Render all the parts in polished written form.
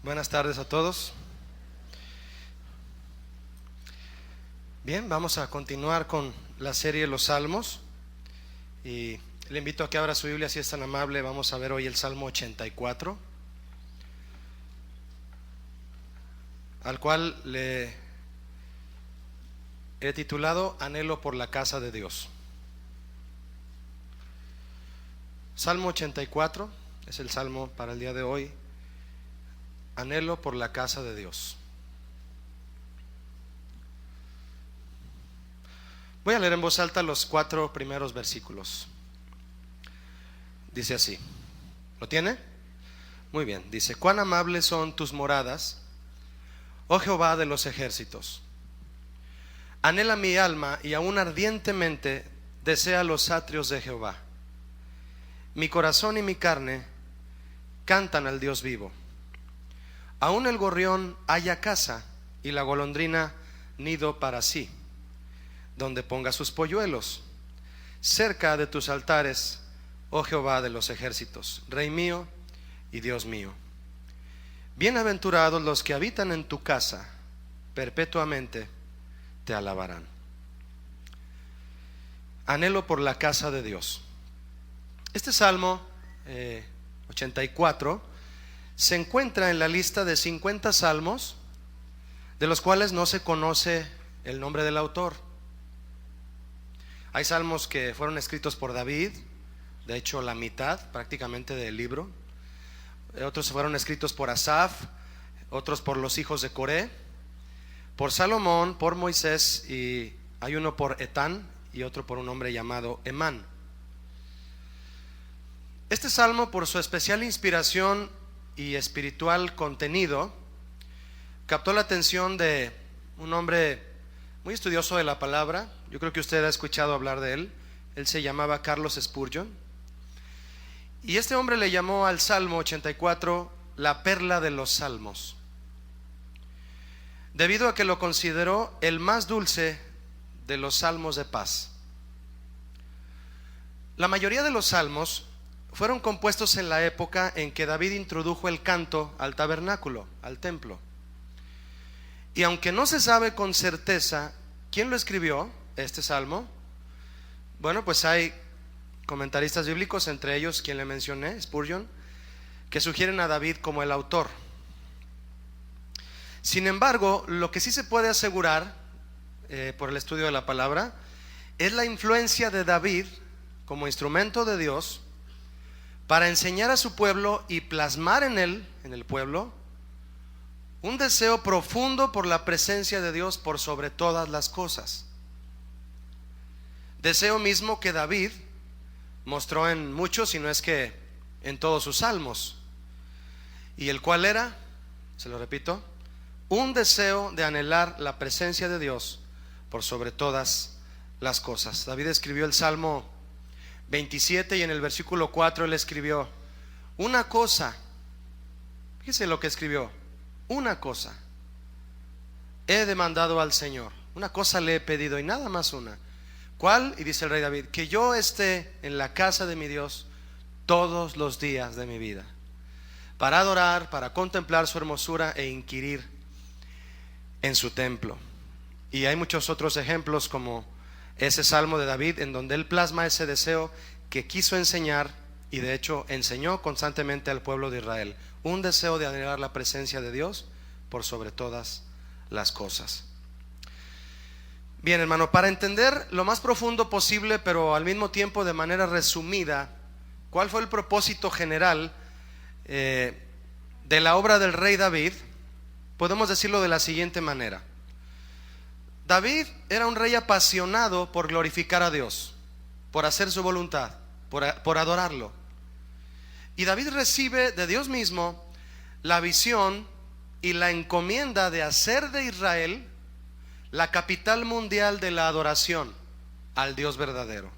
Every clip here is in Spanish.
Buenas tardes a todos. Bien, vamos a continuar con la serie Los Salmos y le invito a que abra su Biblia si es tan amable. Vamos a ver hoy el Salmo 84, al cual le he titulado Anhelo por la casa de Dios. Salmo 84 es el salmo para el día de hoy. Anhelo por la casa de Dios. Voy a leer en voz alta los 4 primeros versículos. Dice así. ¿Lo tiene? Muy bien. Dice: cuán amables son tus moradas, oh Jehová de los ejércitos. Anhela mi alma y aún ardientemente desea los atrios de Jehová. Mi corazón y mi carne cantan al Dios vivo. Aún el gorrión halla casa y la golondrina nido para sí, donde ponga sus polluelos, cerca de tus altares, oh Jehová de los ejércitos, Rey mío y Dios mío. Bienaventurados los que habitan en tu casa, perpetuamente te alabarán. Anhelo por la casa de Dios. Este Salmo 84 se encuentra en la lista de 50 salmos de los cuales no se conoce el nombre del autor. Hay salmos que fueron escritos por David, de hecho la mitad prácticamente del libro. Otros fueron escritos por Asaf, otros por los hijos de Coré, por Salomón, por Moisés, y hay uno por Etán y otro por un hombre llamado Emán. Este salmo, por su especial inspiración y espiritual contenido, captó la atención de un hombre muy estudioso de la palabra. Yo creo que usted ha escuchado hablar de él. Él se llamaba Carlos Spurgeon, y este hombre le llamó al Salmo 84 la perla de los salmos, debido a que lo consideró el más dulce de los salmos de paz. La mayoría de los salmos fueron compuestos en la época en que David introdujo el canto al tabernáculo, al templo. Y aunque no se sabe con certeza quién lo escribió, este salmo, bueno, pues hay comentaristas bíblicos, entre ellos quien le mencioné, Spurgeon, que sugieren a David como el autor. Sin embargo, lo que sí se puede asegurar por el estudio de la palabra es la influencia de David como instrumento de Dios para enseñar a su pueblo y plasmar en él, en el pueblo, un deseo profundo por la presencia de Dios por sobre todas las cosas. Deseo mismo que David mostró en muchos, si no es que en todos sus salmos, y el cual era, se lo repito, un deseo de anhelar la presencia de Dios por sobre todas las cosas. David escribió el Salmo 27 y en el versículo 4 él escribió: una cosa, fíjese lo que escribió, una cosa he demandado al Señor, una cosa le he pedido y nada más una. ¿Cuál? Y dice el rey David: que yo esté en la casa de mi Dios todos los días de mi vida, para adorar, para contemplar su hermosura e inquirir en su templo. Y hay muchos otros ejemplos como ese salmo de David en donde él plasma ese deseo que quiso enseñar, y de hecho enseñó constantemente al pueblo de Israel, un deseo de anhelar la presencia de Dios por sobre todas las cosas. Bien, hermano, para entender lo más profundo posible, pero al mismo tiempo de manera resumida, cuál fue el propósito general de la obra del rey David, podemos decirlo de la siguiente manera. David era un rey apasionado por glorificar a Dios, por hacer su voluntad, por adorarlo. Y David recibe de Dios mismo la visión y la encomienda de hacer de Israel la capital mundial de la adoración al Dios verdadero.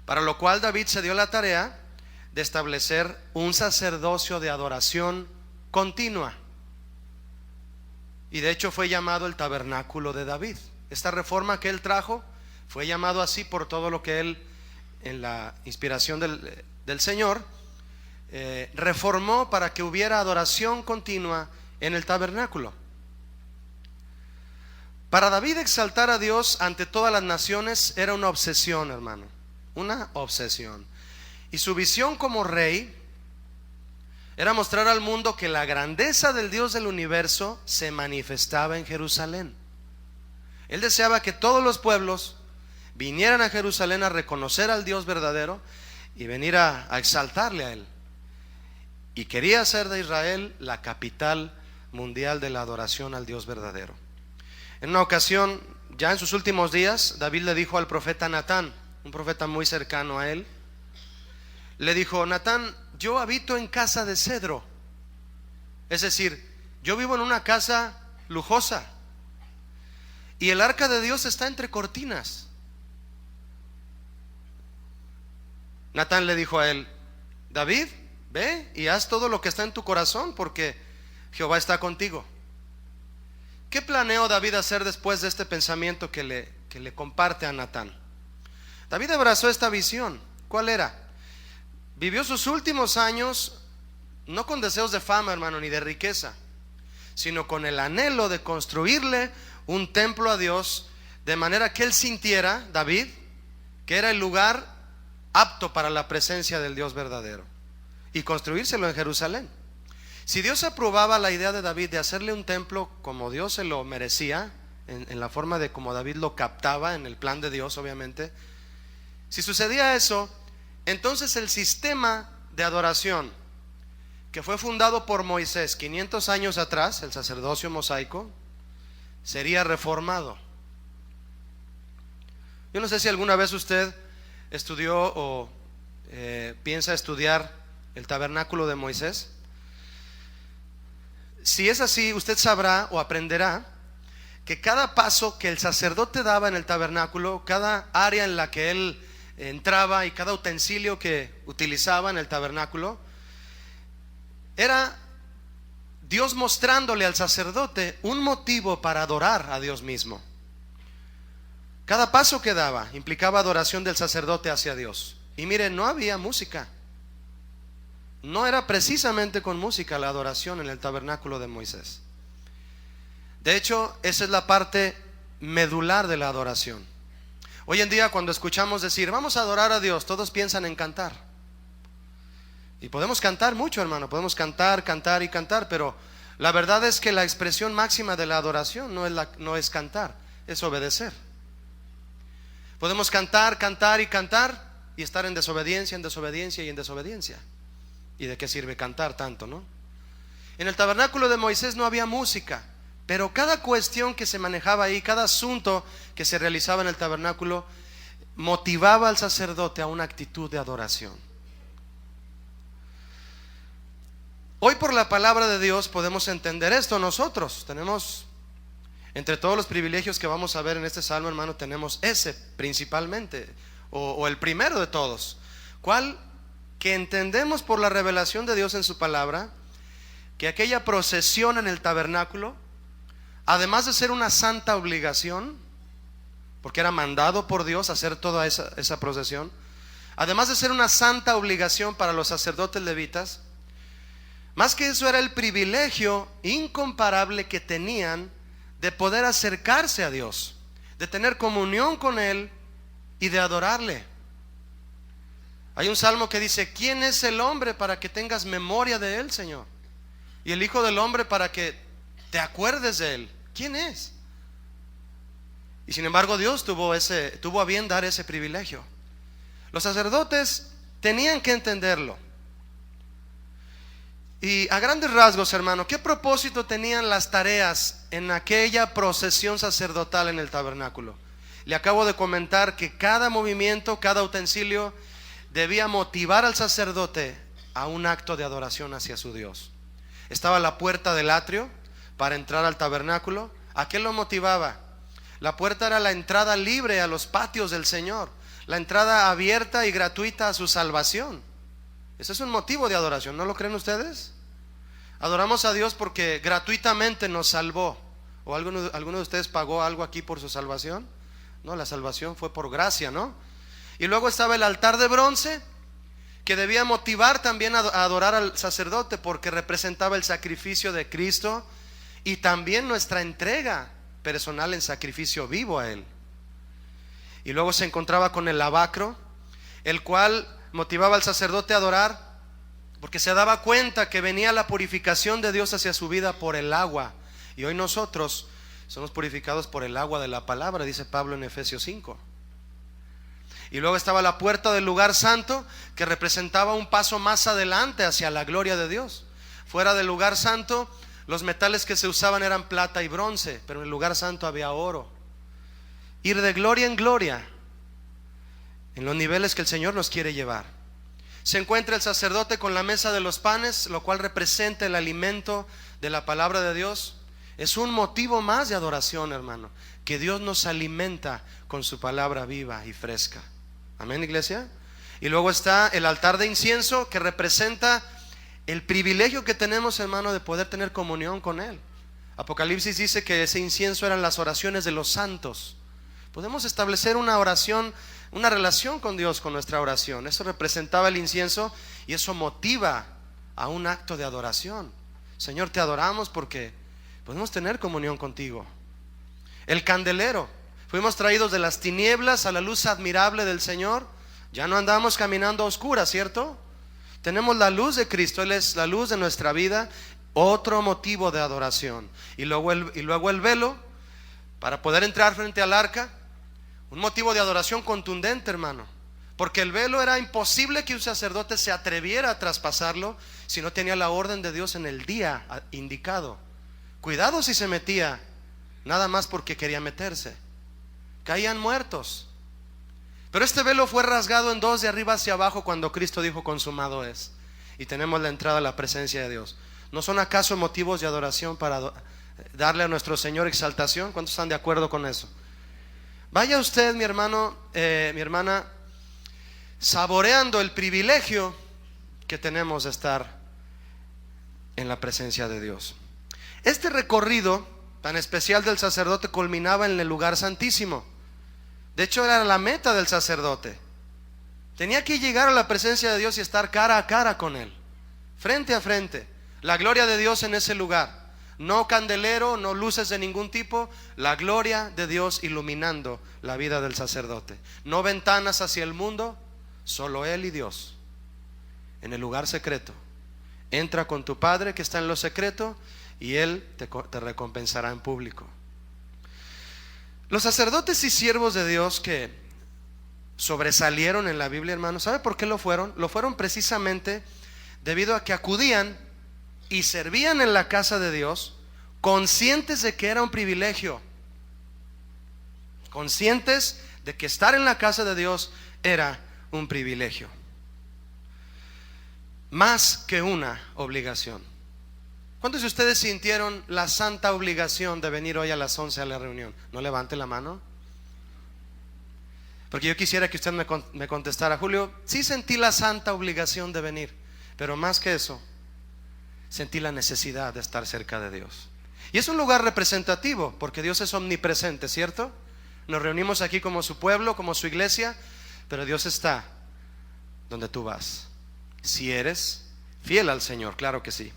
Para lo cual David se dio la tarea de establecer un sacerdocio de adoración continua. Y de hecho fue llamado el tabernáculo de David. Esta reforma que él trajo fue llamado así por todo lo que él, en la inspiración del Señor, reformó para que hubiera adoración continua en el tabernáculo. Para David, exaltar a Dios ante todas las naciones era una obsesión, hermano, una obsesión. Y su visión como rey era mostrar al mundo que la grandeza del Dios del universo se manifestaba en Jerusalén. Él deseaba que todos los pueblos vinieran a Jerusalén a reconocer al Dios verdadero y venir a exaltarle a Él. Y quería hacer de Israel la capital mundial de la adoración al Dios verdadero. En una ocasión, ya en sus últimos días, David le dijo al profeta Natán, un profeta muy cercano a él, le dijo: Natán, yo habito en casa de cedro. Es decir, yo vivo en una casa lujosa y el arca de Dios está entre cortinas. Natán le dijo a él: David, ve y haz todo lo que está en tu corazón, porque Jehová está contigo. ¿Qué planeó David hacer después de este pensamiento que le comparte a Natán? David abrazó esta visión. ¿Cuál era? Vivió sus últimos años no con deseos de fama, hermano, ni de riqueza, sino con el anhelo de construirle un templo a Dios, de manera que él sintiera, David, que era el lugar apto para la presencia del Dios verdadero, y construírselo en Jerusalén. Si Dios aprobaba la idea de David de hacerle un templo como Dios se lo merecía, en la forma de como David lo captaba en el plan de Dios, obviamente, si sucedía eso, entonces el sistema de adoración que fue fundado por Moisés 500 años atrás, el sacerdocio mosaico, sería reformado. Yo no sé si alguna vez usted estudió o piensa estudiar el tabernáculo de Moisés. Si es así, usted sabrá o aprenderá que cada paso que el sacerdote daba en el tabernáculo, cada área en la que él entraba y cada utensilio que utilizaba en el tabernáculo, era Dios mostrándole al sacerdote un motivo para adorar a Dios mismo. Cada paso que daba implicaba adoración del sacerdote hacia Dios. Y miren, no había música. No era precisamente con música la adoración en el tabernáculo de Moisés. De hecho, esa es la parte medular de la adoración. Hoy en día, cuando escuchamos decir vamos a adorar a Dios, todos piensan en cantar. Y podemos cantar mucho, hermano, podemos cantar, cantar y cantar, pero la verdad es que la expresión máxima de la adoración no es cantar, es obedecer. Podemos cantar, cantar y cantar y estar en desobediencia y en desobediencia. ¿Y de qué sirve cantar tanto, no? En el tabernáculo de Moisés no había música, pero cada cuestión que se manejaba ahí, cada asunto que se realizaba en el tabernáculo, motivaba al sacerdote a una actitud de adoración. Hoy, por la palabra de Dios, podemos entender esto. Nosotros tenemos, entre todos los privilegios que vamos a ver en este salmo, hermano, tenemos ese principalmente, o el primero de todos. ¿Cuál? Que entendemos por la revelación de Dios en su palabra, que aquella procesión en el tabernáculo, además de ser una santa obligación, porque era mandado por Dios hacer toda esa procesión, además de ser una santa obligación para los sacerdotes levitas, más que eso era el privilegio incomparable que tenían de poder acercarse a Dios, de tener comunión con Él y de adorarle. Hay un salmo que dice: ¿quién es el hombre para que tengas memoria de él, Señor? Y el Hijo del Hombre para que te acuerdes de él. ¿Quién es? Y sin embargo Dios tuvo a bien dar ese privilegio. Los sacerdotes tenían que entenderlo. Y a grandes rasgos, hermano, ¿qué propósito tenían las tareas en aquella procesión sacerdotal en el tabernáculo? Le acabo de comentar que cada movimiento, cada utensilio debía motivar al sacerdote a un acto de adoración hacia su Dios. Estaba la puerta del atrio para entrar al tabernáculo. ¿A qué lo motivaba? La puerta era la entrada libre a los patios del Señor, la entrada abierta y gratuita a su salvación. Ese es un motivo de adoración, ¿no lo creen ustedes? Adoramos a Dios porque gratuitamente nos salvó. ¿O alguno de ustedes pagó algo aquí por su salvación? No, la salvación fue por gracia, ¿no? Y luego estaba el altar de bronce, que debía motivar también a adorar al sacerdote, porque representaba el sacrificio de Cristo y también nuestra entrega personal en sacrificio vivo a Él. Y luego se encontraba con el lavacro, el cual motivaba al sacerdote a adorar, porque se daba cuenta que venía la purificación de Dios hacia su vida por el agua. Y hoy nosotros somos purificados por el agua de la palabra, dice Pablo en Efesios 5. Y luego estaba la puerta del lugar santo, que representaba un paso más adelante hacia la gloria de Dios. Fuera del lugar santo, los metales que se usaban eran plata y bronce, pero en el lugar santo había oro. Ir de gloria en gloria en los niveles que el Señor nos quiere llevar. Se encuentra el sacerdote con la mesa de los panes, lo cual representa el alimento de la palabra de Dios. Es un motivo más de adoración, hermano, que Dios nos alimenta con su palabra viva y fresca. Amén, iglesia. Y luego está el altar de incienso, que representa el privilegio que tenemos, hermano, de poder tener comunión con Él. Apocalipsis dice que ese incienso eran las oraciones de los santos. Podemos establecer una oración, una relación con Dios con nuestra oración. Eso representaba el incienso y eso motiva a un acto de adoración. Señor, te adoramos porque podemos tener comunión contigo. El candelero, fuimos traídos de las tinieblas a la luz admirable del Señor. Ya no andamos caminando a oscuras, ¿cierto? Tenemos la luz de Cristo, Él es la luz de nuestra vida. Otro motivo de adoración. Y luego el velo, para poder entrar frente al arca. Un motivo de adoración contundente, hermano, porque el velo era imposible que un sacerdote se atreviera a traspasarlo si no tenía la orden de Dios en el día indicado. Cuidado si se metía nada más porque quería meterse, caían muertos. Pero este velo fue rasgado en dos de arriba hacia abajo cuando Cristo dijo consumado es, y tenemos la entrada a la presencia de Dios. ¿No son acaso motivos de adoración para darle a nuestro Señor exaltación? ¿Cuántos están de acuerdo con eso? Vaya usted, mi hermano, mi hermana, saboreando el privilegio que tenemos de estar en la presencia de Dios. Este recorrido tan especial del sacerdote culminaba en el lugar santísimo. De hecho, era la meta del sacerdote. Tenía que llegar a la presencia de Dios y estar cara a cara con Él, frente a frente. La gloria de Dios en ese lugar. No candelero, no luces de ningún tipo. La gloria de Dios iluminando la vida del sacerdote. No ventanas hacia el mundo, solo Él y Dios. En el lugar secreto. Entra con tu Padre que está en lo secreto y Él te recompensará en público. Los sacerdotes y siervos de Dios que sobresalieron en la Biblia, hermanos, ¿sabe por qué lo fueron? Lo fueron precisamente debido a que acudían y servían en la casa de Dios, conscientes de que era un privilegio, conscientes de que estar en la casa de Dios era un privilegio, más que una obligación. ¿Cuántos de ustedes sintieron la santa obligación de venir hoy a las 11 a la reunión? No levante la mano, porque yo quisiera que usted me contestara: Julio, sí sentí la santa obligación de venir, pero más que eso, sentí la necesidad de estar cerca de Dios. Y es un lugar representativo, porque Dios es omnipresente, ¿cierto? Nos reunimos aquí como su pueblo, como su iglesia, pero Dios está donde tú vas, si eres fiel al Señor, claro que sí.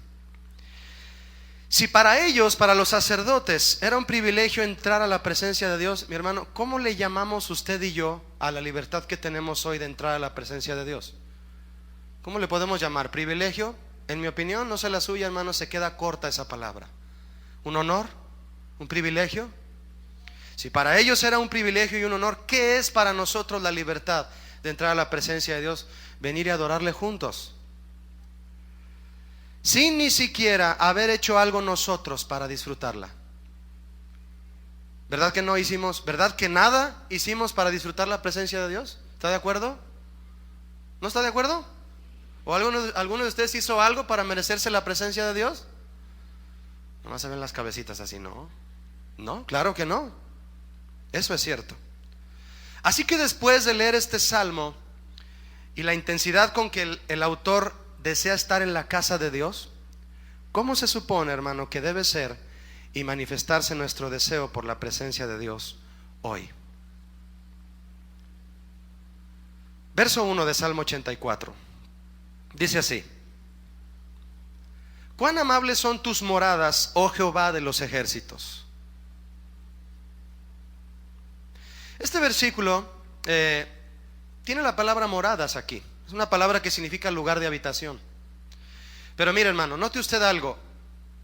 Si para ellos, para los sacerdotes, era un privilegio entrar a la presencia de Dios, mi hermano, ¿cómo le llamamos usted y yo a la libertad que tenemos hoy de entrar a la presencia de Dios? ¿Cómo le podemos llamar? ¿Privilegio? En mi opinión, no sé la suya, hermano, se queda corta esa palabra. ¿Un honor? ¿Un privilegio? Si para ellos era un privilegio y un honor, ¿qué es para nosotros la libertad de entrar a la presencia de Dios? Venir y adorarle juntos, sin ni siquiera haber hecho algo nosotros para disfrutarla. ¿Verdad que no hicimos? ¿Verdad que nada hicimos para disfrutar la presencia de Dios? ¿Está de acuerdo? ¿No está de acuerdo? ¿O alguno de ustedes hizo algo para merecerse la presencia de Dios? Nomás se ven las cabecitas así, ¿no? No, claro que no. Eso es cierto. Así que después de leer este salmo y la intensidad con que el autor desea estar en la casa de Dios, ¿cómo se supone, hermano, que debe ser y manifestarse nuestro deseo por la presencia de Dios hoy? Verso 1 de Salmo 84. Dice así: cuán amables son tus moradas, oh Jehová de los ejércitos. Este versículo tiene la palabra moradas aquí. Es una palabra que significa lugar de habitación. Pero mire, hermano, note usted algo.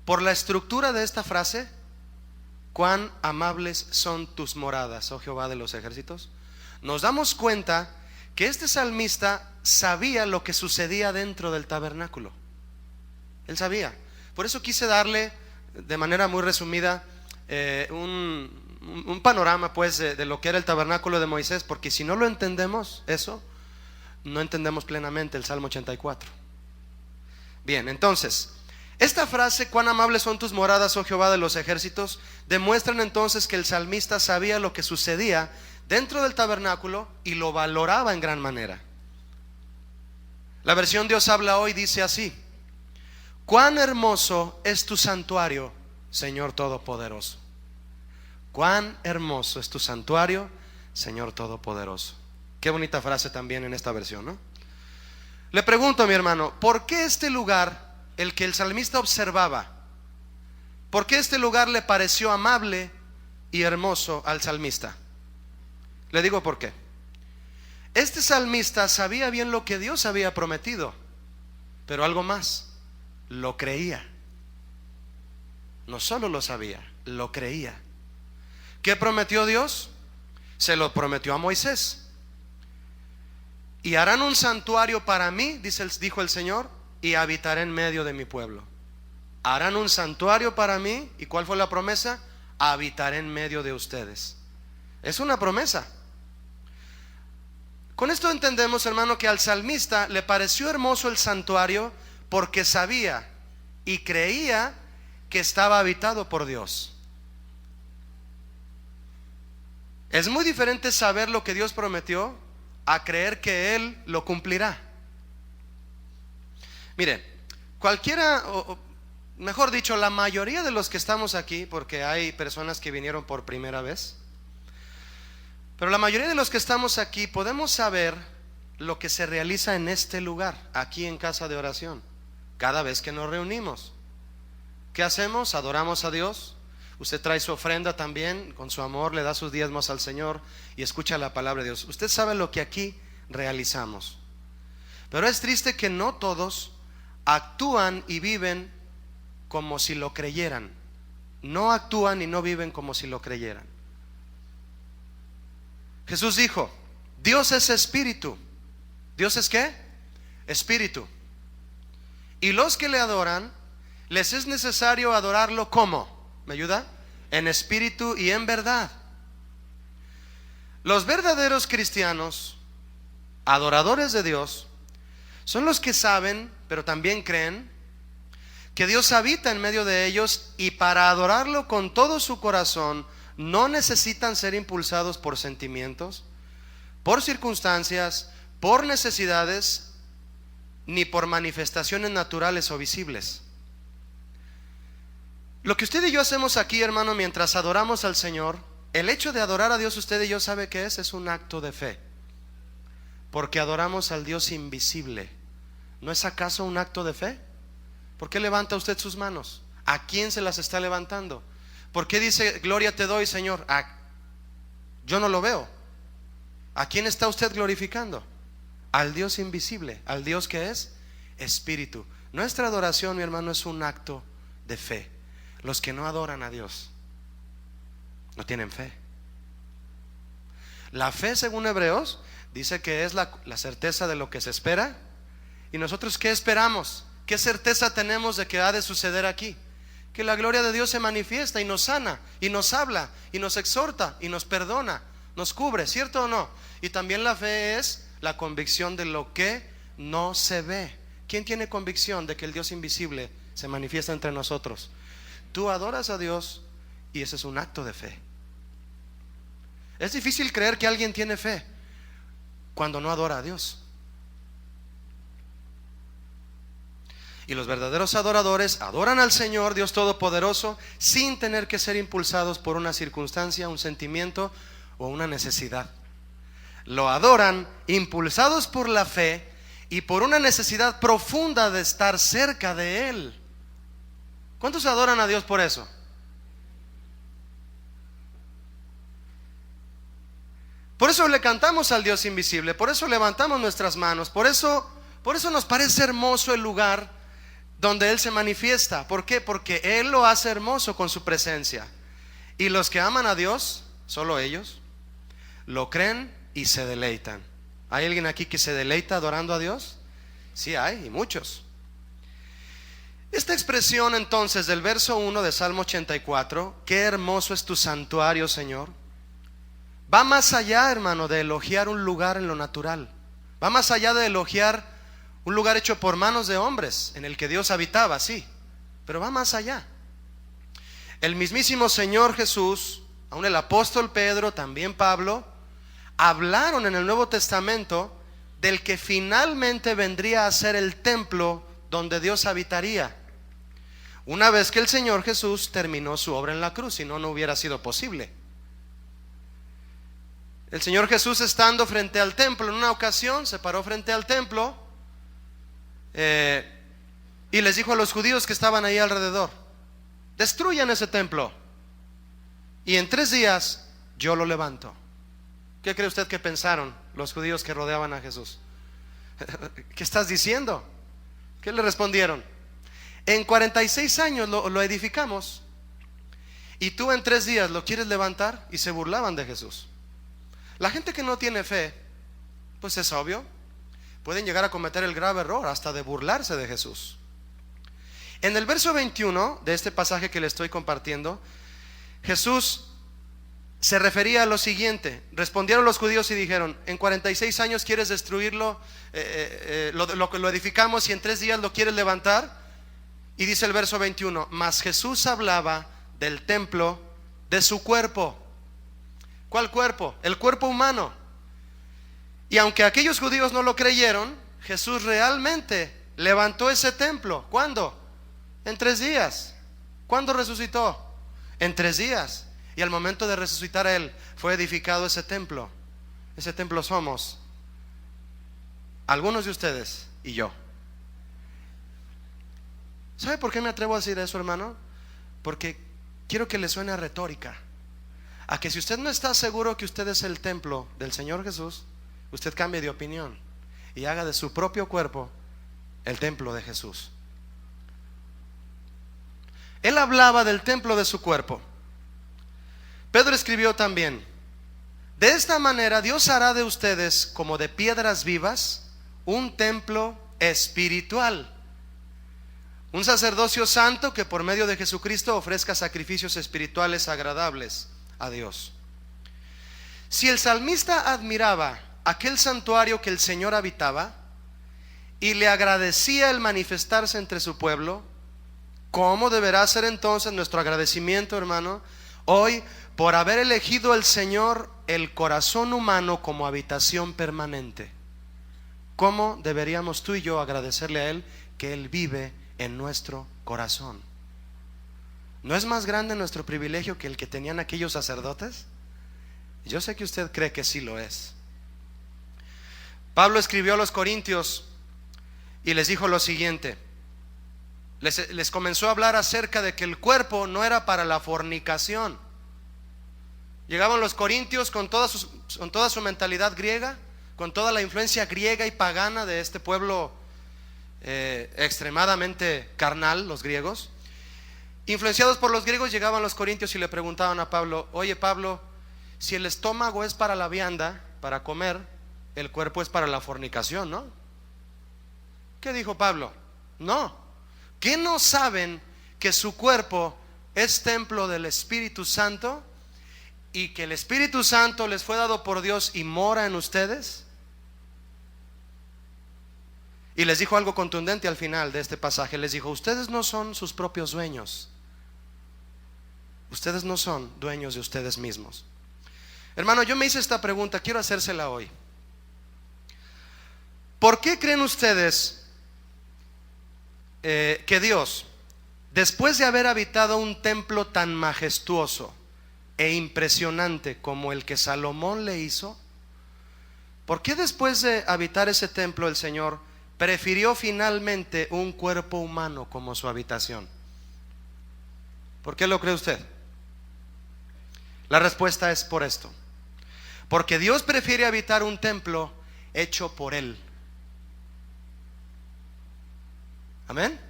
Por la estructura de esta frase, cuán amables son tus moradas, oh Jehová de los ejércitos, nos damos cuenta que este salmista sabía lo que sucedía dentro del tabernáculo. Él sabía. Por eso quise darle de manera muy resumida un panorama pues de lo que era el tabernáculo de Moisés, porque si no lo entendemos eso, no entendemos plenamente el Salmo 84. Bien, entonces esta frase, cuán amables son tus moradas, oh Jehová de los ejércitos, demuestran entonces que el salmista sabía lo que sucedía dentro del tabernáculo y lo valoraba en gran manera. La versión Dios habla hoy dice así: cuán hermoso es tu santuario, Señor Todopoderoso. Cuán hermoso es tu santuario, Señor Todopoderoso. Qué bonita frase también en esta versión, ¿no? Le pregunto a mi hermano, ¿por qué este lugar, el que el salmista observaba, por qué este lugar le pareció amable y hermoso al salmista? Le digo por qué. Este salmista sabía bien lo que Dios había prometido, pero algo más, lo creía. No solo lo sabía, lo creía. ¿Qué prometió Dios? Se lo prometió a Moisés. Y harán un santuario para mí, dijo el Señor, y habitaré en medio de mi pueblo. Harán un santuario para mí. ¿Y cuál fue la promesa? Habitaré en medio de ustedes. Es una promesa. Con esto entendemos, hermano, que al salmista le pareció hermoso el santuario porque sabía y creía que estaba habitado por Dios. Es muy diferente saber lo que Dios prometió a creer que Él lo cumplirá. Mire, cualquiera, o mejor dicho, la mayoría de los que estamos aquí, porque hay personas que vinieron por primera vez, pero la mayoría de los que estamos aquí podemos saber lo que se realiza en este lugar, aquí en Casa de Oración, cada vez que nos reunimos. ¿Qué hacemos? Adoramos a Dios. Usted trae su ofrenda también, con su amor le da sus diezmos al Señor y escucha la palabra de Dios. Usted sabe lo que aquí realizamos. Pero es triste que no todos actúan y viven como si lo creyeran. No actúan y no viven como si lo creyeran. Jesús dijo: Dios es espíritu. ¿Dios es qué? Espíritu. Y los que le adoran, les es necesario adorarlo ¿cómo? ¿Me ayuda? En espíritu y en verdad. Los verdaderos cristianos, adoradores de Dios, son los que saben, pero también creen, que Dios habita en medio de ellos, y para adorarlo con todo su corazón no necesitan ser impulsados por sentimientos, por circunstancias, por necesidades, ni por manifestaciones naturales o visibles. Lo que usted y yo hacemos aquí, hermano, mientras adoramos al Señor, el hecho de adorar a Dios, usted y yo sabe que es un acto de fe, porque adoramos al Dios invisible. ¿No es acaso un acto de fe? ¿Por qué levanta usted sus manos? ¿A quién se las está levantando? ¿Por qué dice gloria te doy, Señor? Yo no lo veo. ¿A quién está usted glorificando? Al Dios invisible, al Dios que es espíritu. Nuestra adoración, mi hermano, es un acto de fe. Los que no adoran a Dios no tienen fe. La fe, según Hebreos, dice que es la certeza de lo que se espera. ¿Y nosotros qué esperamos? ¿Qué certeza tenemos de que ha de suceder aquí? Que la gloria de Dios se manifiesta y nos sana, y nos habla, y nos exhorta, y nos perdona, nos cubre, ¿cierto o no? Y también la fe es la convicción de lo que no se ve. ¿Quién tiene convicción de que el Dios invisible se manifiesta entre nosotros? Tú adoras a Dios y ese es un acto de fe. Es difícil creer que alguien tiene fe cuando no adora a Dios. Y los verdaderos adoradores adoran al Señor Dios Todopoderoso sin tener que ser impulsados por una circunstancia, un sentimiento o una necesidad. Lo adoran impulsados por la fe y por una necesidad profunda de estar cerca de Él. ¿Cuántos adoran a Dios por eso? Por eso le cantamos al Dios invisible, por eso levantamos nuestras manos, por eso nos parece hermoso el lugar donde Él se manifiesta. ¿Por qué? Porque Él lo hace hermoso con su presencia. Y los que aman a Dios, solo ellos, lo creen y se deleitan. ¿Hay alguien aquí que se deleita adorando a Dios? Sí hay, y muchos. Esta expresión entonces del verso 1 de Salmo 84, qué hermoso es tu santuario, Señor, va más allá, hermano, de elogiar un lugar en lo natural. Va más allá de elogiar un lugar hecho por manos de hombres, en el que Dios habitaba, sí, pero va más allá. El mismísimo Señor Jesús, aún el apóstol Pedro, también Pablo, hablaron en el Nuevo Testamento del que finalmente vendría a ser el templo donde Dios habitaría, una vez que el Señor Jesús terminó su obra en la cruz. Si no, no hubiera sido posible. El Señor Jesús, estando frente al templo, en una ocasión se paró frente al templo y les dijo a los judíos que estaban ahí alrededor: destruyan ese templo y en 3 días yo lo levanto. ¿Qué cree usted que pensaron los judíos que rodeaban a Jesús? ¿Qué estás diciendo? ¿Qué le respondieron? En 46 años lo edificamos y tú en 3 días lo quieres levantar. Y se burlaban de Jesús. La gente que no tiene fe, pues es obvio, pueden llegar a cometer el grave error hasta de burlarse de Jesús. En el verso 21 de este pasaje que le estoy compartiendo, Jesús se refería a lo siguiente. Respondieron los judíos y dijeron: en 46 años quieres destruirlo, lo edificamos y en 3 días lo quieres levantar. Y dice el verso 21: mas Jesús hablaba del templo de su cuerpo. ¿Cuál cuerpo? El cuerpo humano. Y aunque aquellos judíos no lo creyeron, Jesús realmente levantó ese templo. ¿Cuándo? En 3 días. ¿Cuándo resucitó? En 3 días. Y al momento de resucitar Él, fue edificado ese templo. Ese templo somos algunos de ustedes y yo. ¿Sabe por qué me atrevo a decir eso, hermano? Porque quiero que le suene a retórica. A que si usted no está seguro que usted es el templo del Señor Jesús, usted cambie de opinión y haga de su propio cuerpo el templo de Jesús. Él hablaba del templo de su cuerpo. Pedro escribió también: de esta manera Dios hará de ustedes, como de piedras vivas, un templo espiritual, un sacerdocio santo que por medio de Jesucristo ofrezca sacrificios espirituales agradables a Dios. Si el salmista admiraba aquel santuario que el Señor habitaba y le agradecía el manifestarse entre su pueblo, ¿cómo deberá ser entonces nuestro agradecimiento, hermano, hoy por haber elegido el Señor el corazón humano como habitación permanente? ¿Cómo deberíamos tú y yo agradecerle a Él que Él vive en nuestro corazón? ¿No es más grande nuestro privilegio que el que tenían aquellos sacerdotes? Yo sé que usted cree que sí lo es. Pablo escribió a los corintios y les dijo lo siguiente. Les comenzó a hablar acerca de que el cuerpo no era para la fornicación. Llegaban los corintios con toda su mentalidad griega, con toda la influencia griega y pagana de este pueblo extremadamente carnal, los griegos. Influenciados por los griegos, llegaban los corintios y le preguntaban a Pablo: oye Pablo, si el estómago es para la vianda, para comer, el cuerpo es para la fornicación, ¿no? ¿Qué dijo Pablo? No. ¿Qué no saben que su cuerpo es templo del Espíritu Santo y que el Espíritu Santo les fue dado por Dios y mora en ustedes? Y les dijo algo contundente al final de este pasaje. Les dijo: ustedes no son sus propios dueños. Ustedes no son dueños de ustedes mismos. Hermano, yo me hice esta pregunta, quiero hacérsela hoy. ¿Por qué creen ustedes que Dios, después de haber habitado un templo tan majestuoso e impresionante como el que Salomón le hizo, por qué después de habitar ese templo el Señor prefirió finalmente un cuerpo humano como su habitación? ¿Por qué lo cree usted? La respuesta es por esto: porque Dios prefiere habitar un templo hecho por Él. Amén.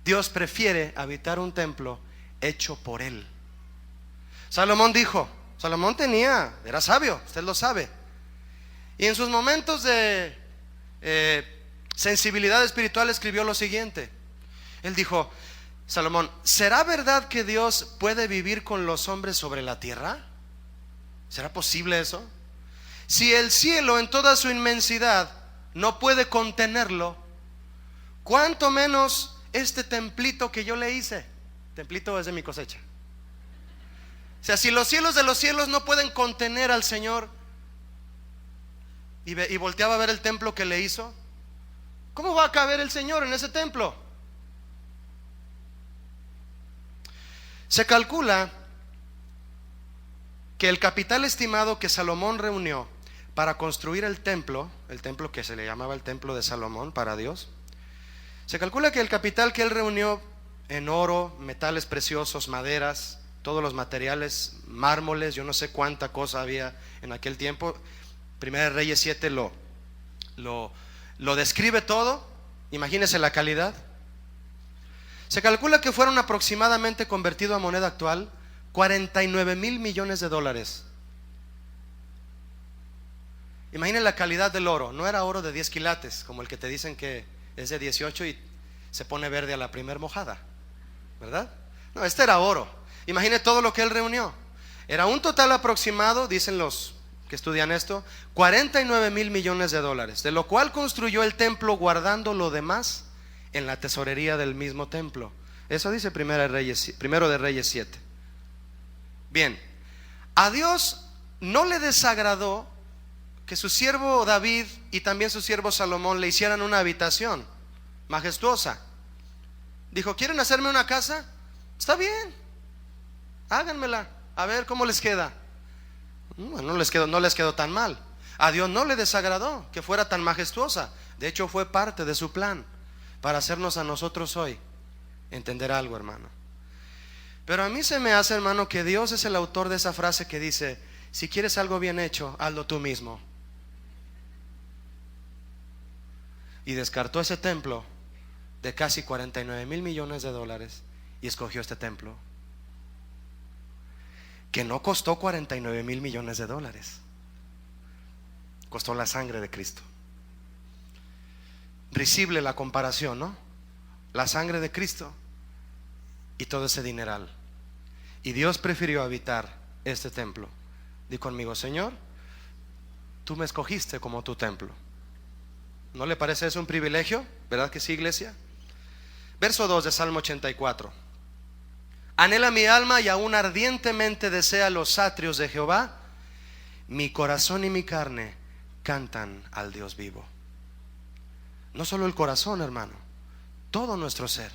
Dios prefiere habitar un templo hecho por Él. Salomón dijo, era sabio, usted lo sabe, y en sus momentos de sensibilidad espiritual escribió lo siguiente. Él dijo, Salomón, ¿será verdad que Dios puede vivir con los hombres sobre la tierra? ¿Será posible eso? Si el cielo en toda su inmensidad no puede contenerlo, ¿cuánto menos este templito que yo le hice? Templito es de mi cosecha. O sea, si los cielos de los cielos no pueden contener al Señor, y volteaba a ver el templo que le hizo, ¿cómo va a caber el Señor en ese templo? Se calcula que el capital estimado que Salomón reunió para construir el templo que se le llamaba el templo de Salomón para Dios, se calcula que el capital que él reunió en oro, metales preciosos, maderas, todos los materiales, mármoles, yo no sé cuánta cosa había en aquel tiempo. Primera de Reyes 7 lo describe todo. Imagínese la calidad. Se calcula que fueron aproximadamente, convertido a moneda actual, 49,000 millones de dólares. Imaginen la calidad del oro. No era oro de 10 quilates como el que te dicen que es de 18 y se pone verde a la primer mojada, ¿verdad? No, este era oro. Imagine todo lo que él reunió. Era un total aproximado, dicen los que estudian esto, 49,000 millones de dólares, de lo cual construyó el templo guardando lo demás en la tesorería del mismo templo. Eso dice Primero de Reyes 7. Bien, a Dios no le desagradó que su siervo David y también su siervo Salomón le hicieran una habitación majestuosa. Dijo, ¿quieren hacerme una casa? Está bien, háganmela, a ver cómo les queda. No les quedó tan mal. A Dios no le desagradó que fuera tan majestuosa. De hecho fue parte de su plan para hacernos a nosotros hoy entender algo, hermano. Pero a mí se me hace, hermano, que Dios es el autor de esa frase que dice, si quieres algo bien hecho, hazlo tú mismo. Y descartó ese templo de casi 49,000 millones de dólares y escogió este templo que no costó 49,000 millones de dólares. Costó la sangre de Cristo. Risible la comparación, ¿no? La sangre de Cristo y todo ese dineral. Y Dios prefirió habitar este templo. Di conmigo, Señor, tú me escogiste como tu templo. ¿No le parece eso un privilegio? ¿Verdad que sí, iglesia? Verso 2 de Salmo 84. Anhela mi alma y aún ardientemente desea los atrios de Jehová. Mi corazón y mi carne cantan al Dios vivo. No solo el corazón, hermano, todo nuestro ser.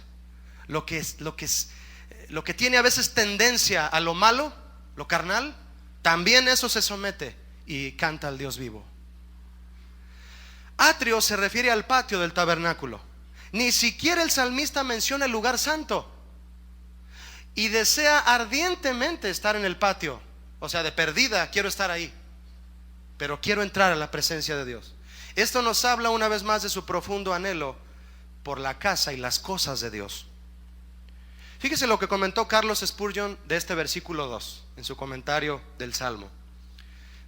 Lo que tiene a veces tendencia a lo malo, lo carnal, también eso se somete y canta al Dios vivo. Atrio se refiere al patio del tabernáculo. Ni siquiera el salmista menciona el lugar santo. Y desea ardientemente estar en el patio. O sea, de perdida quiero estar ahí, pero quiero entrar a la presencia de Dios. Esto nos habla una vez más de su profundo anhelo por la casa y las cosas de Dios. Fíjese lo que comentó Carlos Spurgeon de este versículo 2 en su comentario del Salmo.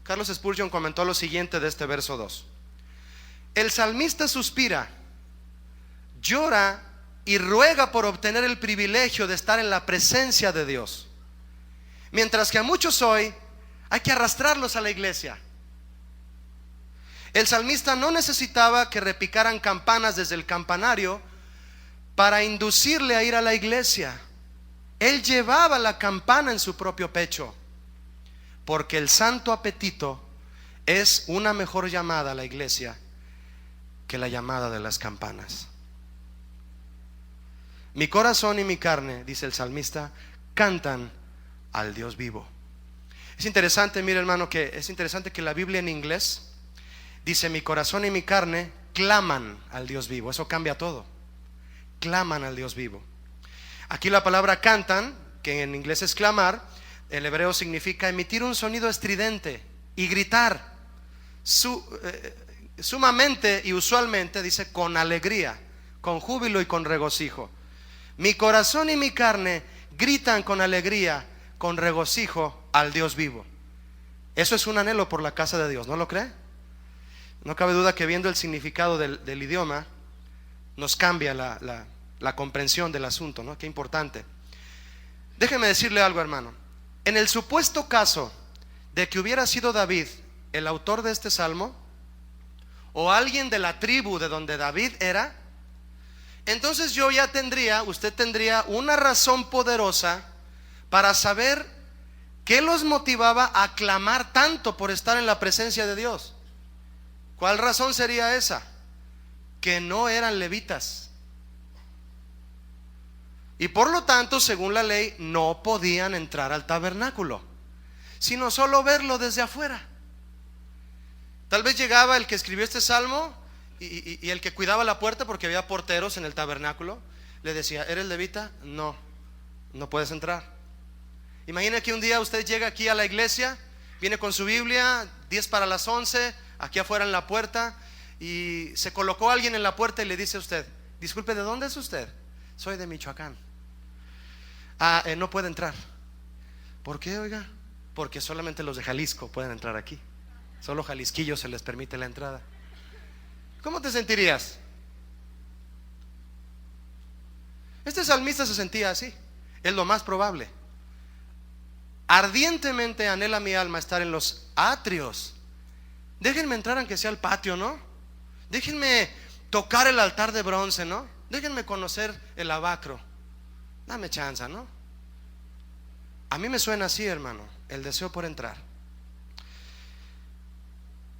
Carlos Spurgeon comentó lo siguiente de este verso 2. El salmista suspira, llora y ruega por obtener el privilegio de estar en la presencia de Dios, mientras que a muchos hoy hay que arrastrarlos a la iglesia. El salmista no necesitaba que repicaran campanas desde el campanario para inducirle a ir a la iglesia. Él llevaba la campana en su propio pecho, porque el santo apetito es una mejor llamada a la iglesia que la llamada de las campanas. Mi corazón y mi carne, dice el salmista, cantan al Dios vivo. Es interesante, mire hermano, que es interesante que la Biblia en inglés dice mi corazón y mi carne claman al Dios vivo. Eso cambia todo. Claman al Dios vivo. Aquí la palabra cantan, que en inglés es clamar, en hebreo significa emitir un sonido estridente y gritar. Sumamente y usualmente dice con alegría, con júbilo y con regocijo. Mi corazón y mi carne gritan con alegría, con regocijo al Dios vivo. Eso es un anhelo por la casa de Dios, ¿no lo cree? No cabe duda que viendo el significado del idioma nos cambia la comprensión del asunto, ¿no? Qué importante. Déjeme decirle algo, hermano. En el supuesto caso de que hubiera sido David el autor de este salmo, o alguien de la tribu de donde David era, entonces usted tendría una razón poderosa para saber qué los motivaba a clamar tanto por estar en la presencia de Dios. ¿Cuál razón sería esa? Que no eran levitas. Y por lo tanto, según la ley, no podían entrar al tabernáculo, sino solo verlo desde afuera. Tal vez llegaba el que escribió este salmo y el que cuidaba la puerta, porque había porteros en el tabernáculo, le decía: ¿eres levita? No, no puedes entrar. Imagina que un día usted llega aquí a la iglesia, viene con su Biblia, 10 para las 11, aquí afuera en la puerta, y se colocó alguien en la puerta y le dice a usted: disculpe, ¿de dónde es usted? Soy de Michoacán. No puede entrar. ¿Por qué, oiga? Porque solamente los de Jalisco pueden entrar aquí. Solo jalisquillos se les permite la entrada. ¿Cómo te sentirías? Este salmista se sentía así. Es lo más probable. Ardientemente anhela mi alma estar en los atrios. Déjenme entrar aunque sea al patio, ¿no? Déjenme tocar el altar de bronce, ¿no? Déjenme conocer el lavacro. Dame chance, ¿no? A mí me suena así, hermano, el deseo por entrar.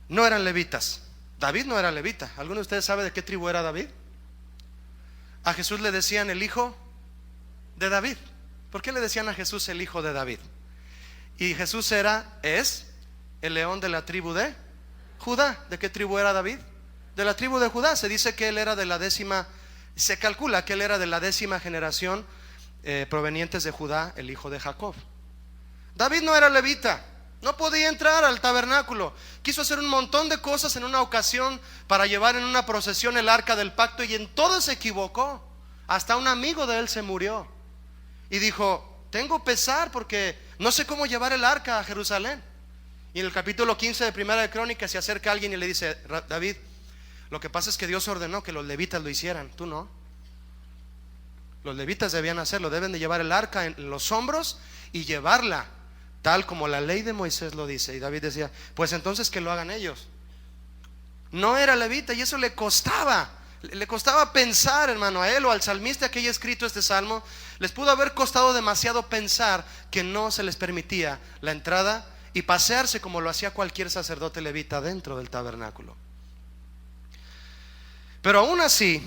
No eran levitas. David no era levita. ¿Alguno de ustedes sabe de qué tribu era David? A Jesús le decían el hijo de David. ¿Por qué le decían a Jesús el hijo de David? Y Jesús es el león de la tribu de Judá. ¿De qué tribu era David? De la tribu de Judá. Se dice que él era de la se calcula que él era de la 10ª generación provenientes de Judá, el hijo de Jacob. David no era levita. No podía entrar al tabernáculo. Quiso hacer un montón de cosas en una ocasión para llevar en una procesión el arca del pacto, y en todo se equivocó. Hasta un amigo de él se murió. Y dijo: tengo pesar porque no sé cómo llevar el arca a Jerusalén. Y en el capítulo 15 de Primera de Crónicas se acerca alguien y le dice: David, lo que pasa es que Dios ordenó que los levitas lo hicieran, tú no. Los levitas debían hacerlo, deben de llevar el arca en los hombros y llevarla tal como la ley de Moisés lo dice. Y David decía: pues entonces que lo hagan ellos. No era levita, y eso le costaba pensar, hermano, a él o al salmista que haya escrito este salmo. Les pudo haber costado demasiado pensar que no se les permitía la entrada y pasearse como lo hacía cualquier sacerdote levita dentro del tabernáculo. Pero aún así,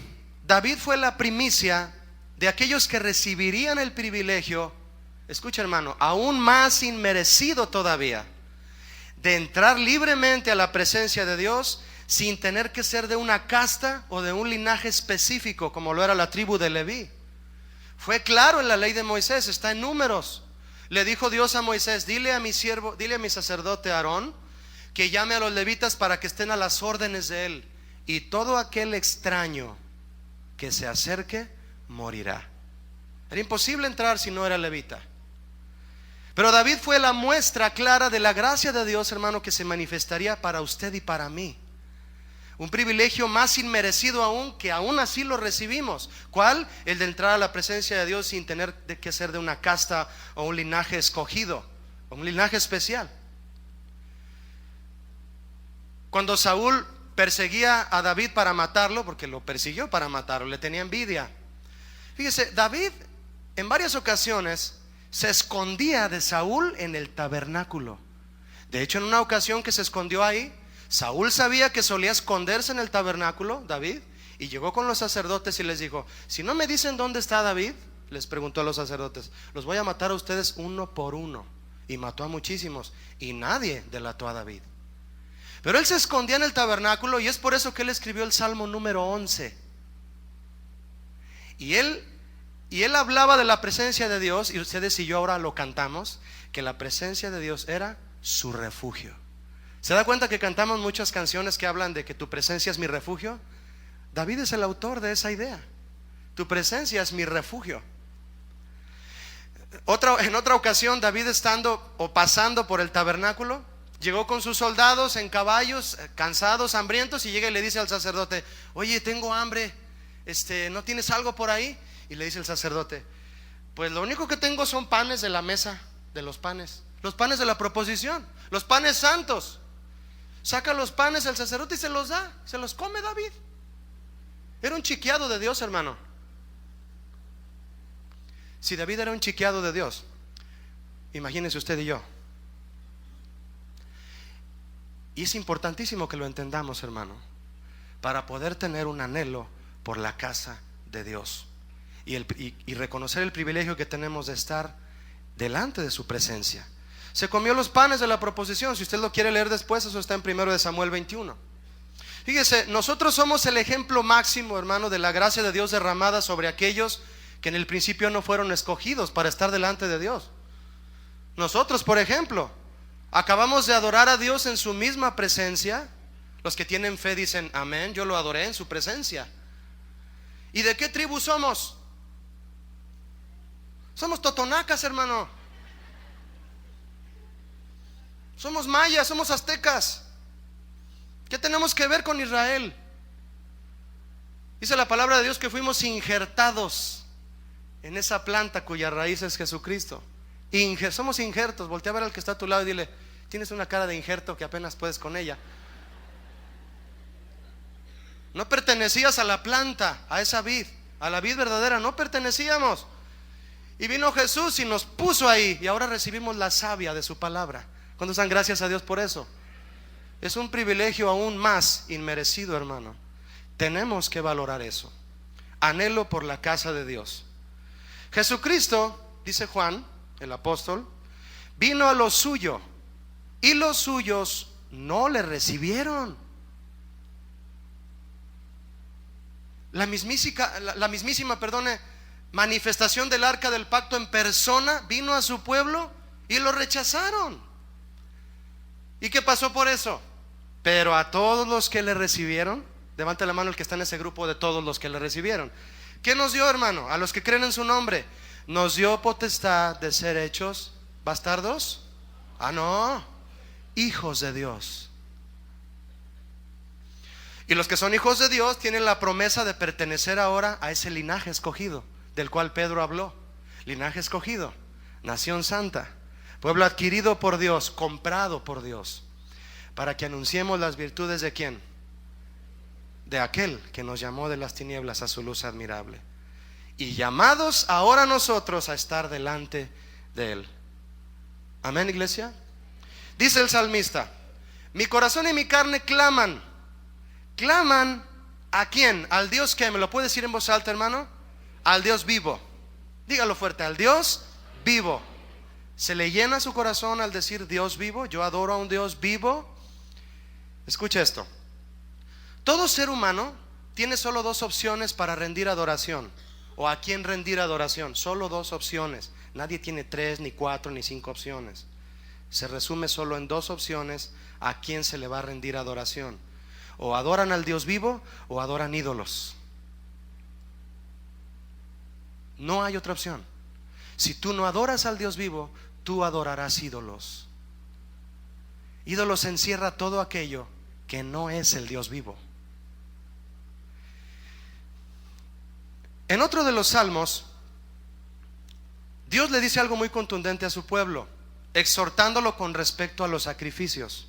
David fue la primicia de aquellos que recibirían el privilegio, escucha, hermano, aún más inmerecido todavía, de entrar libremente a la presencia de Dios sin tener que ser de una casta o de un linaje específico como lo era la tribu de Leví. Fue claro en la ley de Moisés, está en Números. Le dijo Dios a Moisés: dile a mi siervo, dile a mi sacerdote Aarón que llame a los levitas para que estén a las órdenes de él, y todo aquel extraño que se acerque morirá. Era imposible entrar si no era levita. Pero David fue la muestra clara de la gracia de Dios, hermano, que se manifestaría para usted y para mí. Un privilegio más inmerecido aún, que aún así lo recibimos. ¿Cuál? El de entrar a la presencia de Dios sin tener que ser de una casta o un linaje escogido, o un linaje especial. Cuando Saúl perseguía a David para matarlo, porque lo persiguió para matarlo, le tenía envidia. Fíjese, David en varias ocasiones se escondía de Saúl en el tabernáculo. De hecho, en una ocasión que se escondió ahí, Saúl sabía que solía esconderse en el tabernáculo, David, y llegó con los sacerdotes y les dijo: si no me dicen dónde está David, les preguntó a los sacerdotes, los voy a matar a ustedes uno por uno. Y mató a muchísimos, y nadie delató a David. Pero él se escondía en el tabernáculo, y es por eso que él escribió el Salmo número 11. Y él hablaba de la presencia de Dios, y ustedes y yo ahora lo cantamos, que la presencia de Dios era su refugio. ¿Se da cuenta que cantamos muchas canciones que hablan de que tu presencia es mi refugio? David es el autor de esa idea. Tu presencia es mi refugio. En otra ocasión, David, estando o pasando por el tabernáculo, llegó con sus soldados en caballos, cansados, hambrientos, y llega y le dice al sacerdote: oye, tengo hambre, ¿no tienes algo por ahí? Y le dice el sacerdote: pues lo único que tengo son panes de la mesa de los panes de la proposición, los panes santos. Saca los panes el sacerdote y se los da, se los come David. Era un chiqueado de Dios, hermano. Si David era un chiqueado de Dios, imagínese usted y yo. Y es importantísimo que lo entendamos, hermano, para poder tener un anhelo por la casa de Dios y reconocer el privilegio que tenemos de estar delante de su presencia. Se comió los panes de la proposición. Si usted lo quiere leer después, eso está en 1 Samuel 21. Fíjese, nosotros somos el ejemplo máximo, hermano, de la gracia de Dios derramada sobre aquellos que en el principio no fueron escogidos para estar delante de Dios. Nosotros, por ejemplo, acabamos de adorar a Dios en su misma presencia. Los que tienen fe dicen amén. Yo lo adoré en su presencia. ¿Y de qué tribu somos? Somos totonacas, hermano. Somos mayas, somos aztecas. ¿Qué tenemos que ver con Israel? Dice la palabra de Dios que fuimos injertados en esa planta cuya raíz es Jesucristo. Somos injertos. Voltea a ver al que está a tu lado y dile: tienes una cara de injerto que apenas puedes con ella. No pertenecías a la planta, a esa vid, a la vid verdadera. No pertenecíamos. Y vino Jesús y nos puso ahí, y ahora recibimos la savia de su palabra. ¿Cuántos dan gracias a Dios por eso? Es un privilegio aún más inmerecido, hermano. Tenemos que valorar eso. Anhelo por la casa de Dios. Jesucristo, dice Juan, el apóstol, vino a lo suyo, y los suyos no le recibieron. La mismísima, manifestación del arca del pacto en persona vino a su pueblo y lo rechazaron. ¿Y qué pasó por eso? Pero a todos los que le recibieron, levante la mano el que está en ese grupo de todos los que le recibieron. ¿Qué nos dio, hermano? A los que creen en su nombre, nos dio potestad de ser hechos bastardos. No, hijos de Dios. Y los que son hijos de Dios tienen la promesa de pertenecer ahora a ese linaje escogido del cual Pedro habló. Linaje escogido, nación santa, pueblo adquirido por Dios, comprado por Dios, para que anunciemos las virtudes ¿de quién? De aquel que nos llamó de las tinieblas a su luz admirable, y llamados ahora nosotros a estar delante de Él. Amén, iglesia. Dice el salmista: mi corazón y mi carne claman. ¿Claman a quién? Al Dios que, ¿me lo puede decir en voz alta, hermano? Al Dios vivo. Dígalo fuerte: al Dios vivo. ¿Se le llena su corazón al decir Dios vivo? Yo adoro a un Dios vivo. Escucha esto. Todo ser humano tiene solo dos opciones para rendir adoración, o a quién rendir adoración. Solo dos opciones. Nadie tiene 3, ni 4, ni 5 opciones. Se resume solo en dos opciones a quién se le va a rendir adoración. O adoran al Dios vivo o adoran ídolos. No hay otra opción. Si tú no adoras al Dios vivo, tú adorarás ídolos. Ídolos encierra todo aquello que no es el Dios vivo. En otro de los salmos, Dios le dice algo muy contundente a su pueblo, exhortándolo con respecto a los sacrificios.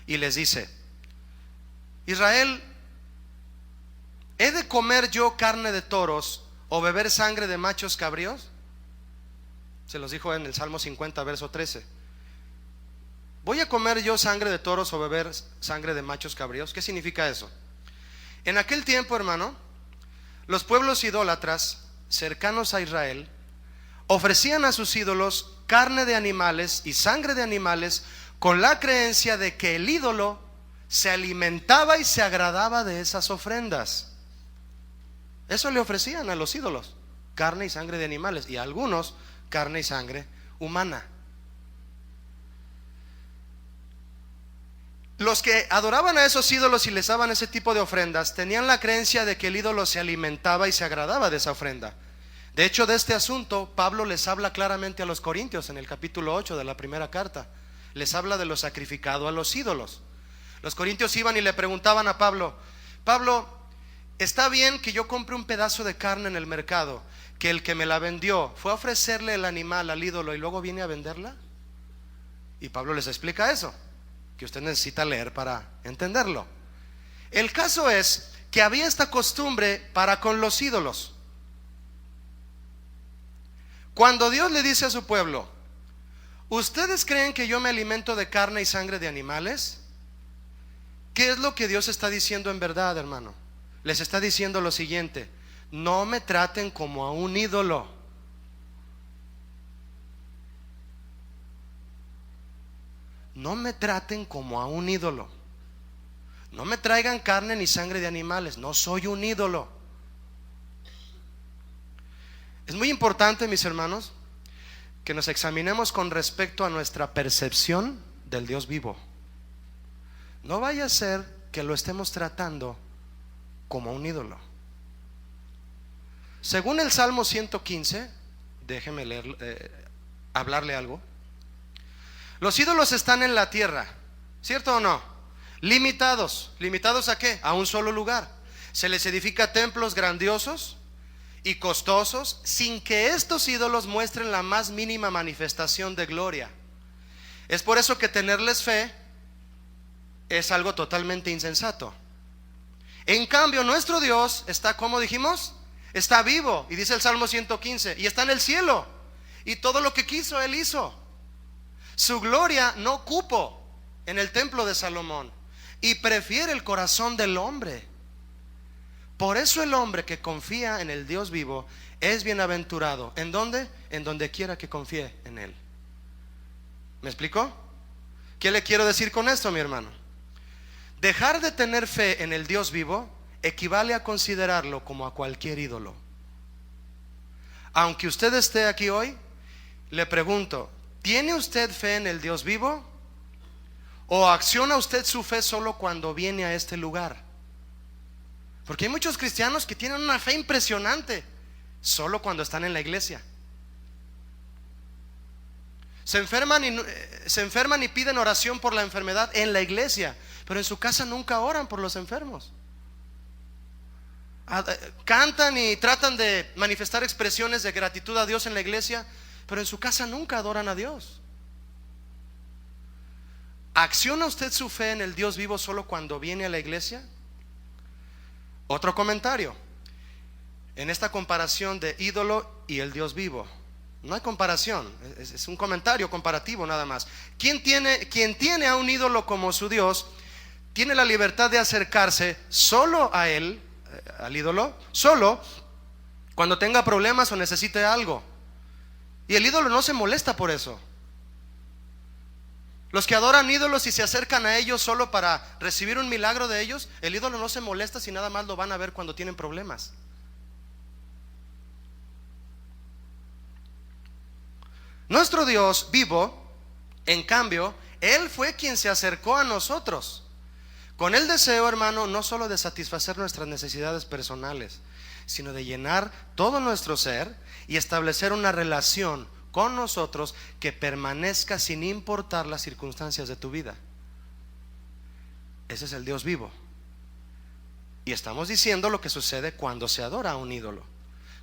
Y les dice: Israel, ¿he de comer yo carne de toros o beber sangre de machos cabríos? Se los dijo en el Salmo 50, verso 13. ¿Voy a comer yo sangre de toros o beber sangre de machos cabríos? ¿Qué significa eso? En aquel tiempo, hermano, los pueblos idólatras cercanos a Israel ofrecían a sus ídolos carne de animales y sangre de animales con la creencia de que el ídolo se alimentaba y se agradaba de esas ofrendas. Eso le ofrecían a los ídolos: carne y sangre de animales, y a algunos carne y sangre humana. Los que adoraban a esos ídolos y les daban ese tipo de ofrendas tenían la creencia de que el ídolo se alimentaba y se agradaba de esa ofrenda. De hecho, de este asunto Pablo les habla claramente a los corintios en el capítulo 8 de la primera carta. Les habla de lo sacrificado a los ídolos. Los corintios iban y le preguntaban a Pablo: Pablo, ¿está bien que yo compre un pedazo de carne en el mercado, que el que me la vendió fue a ofrecerle el animal al ídolo y luego viene a venderla? Y Pablo les explica eso, que usted necesita leer para entenderlo. El caso es que había esta costumbre para con los ídolos. Cuando Dios le dice a su pueblo: ¿ustedes creen que yo me alimento de carne y sangre de animales? ¿Qué es lo que Dios está diciendo en verdad, hermano? Les está diciendo lo siguiente: no me traten como a un ídolo. No me traten como a un ídolo. No me traigan carne ni sangre de animales. No soy un ídolo. Es muy importante, mis hermanos, que nos examinemos con respecto a nuestra percepción del Dios vivo. No vaya a ser que lo estemos tratando como un ídolo. Según el Salmo 115, déjeme leer, hablarle algo. Los ídolos están en la tierra, ¿cierto o no? Limitados. ¿Limitados a qué? A un solo lugar. Se les edifica templos grandiosos y costosos sin que estos ídolos muestren la más mínima manifestación de gloria. Es por eso que tenerles fe es algo totalmente insensato. En cambio, nuestro Dios está, ¿cómo dijimos? Está vivo, y dice el Salmo 115, y está en el cielo, y todo lo que quiso Él hizo. Su gloria no cupo en el templo de Salomón, y prefiere el corazón del hombre. Por eso el hombre que confía en el Dios vivo es bienaventurado. ¿En dónde? En donde quiera que confíe en Él. ¿Me explicó? ¿Qué le quiero decir con esto, mi hermano? Dejar de tener fe en el Dios vivo equivale a considerarlo como a cualquier ídolo. Aunque usted esté aquí hoy, le pregunto: ¿tiene usted fe en el Dios vivo? ¿O acciona usted su fe solo cuando viene a este lugar? Porque hay muchos cristianos que tienen una fe impresionante solo cuando están en la iglesia. Se enferman y piden oración por la enfermedad en la iglesia, pero en su casa nunca oran por los enfermos. Cantan y tratan de manifestar expresiones de gratitud a Dios en la iglesia, pero en su casa nunca adoran a Dios. ¿Acciona usted su fe en el Dios vivo solo cuando viene a la iglesia? Otro comentario en esta comparación de ídolo y el Dios vivo. No hay comparación, es un comentario comparativo nada más. Quien tiene a un ídolo como su Dios tiene la libertad de acercarse solo a él, al ídolo, solo cuando tenga problemas o necesite algo. Y el ídolo no se molesta por eso. Los que adoran ídolos y se acercan a ellos solo para recibir un milagro de ellos, el ídolo no se molesta si nada más lo van a ver cuando tienen problemas. Nuestro Dios vivo, en cambio, Él fue quien se acercó a nosotros con el deseo, hermano, no solo de satisfacer nuestras necesidades personales, sino de llenar todo nuestro ser y establecer una relación con nosotros que permanezca sin importar las circunstancias de tu vida. Ese es el Dios vivo. Y estamos diciendo lo que sucede cuando se adora a un ídolo.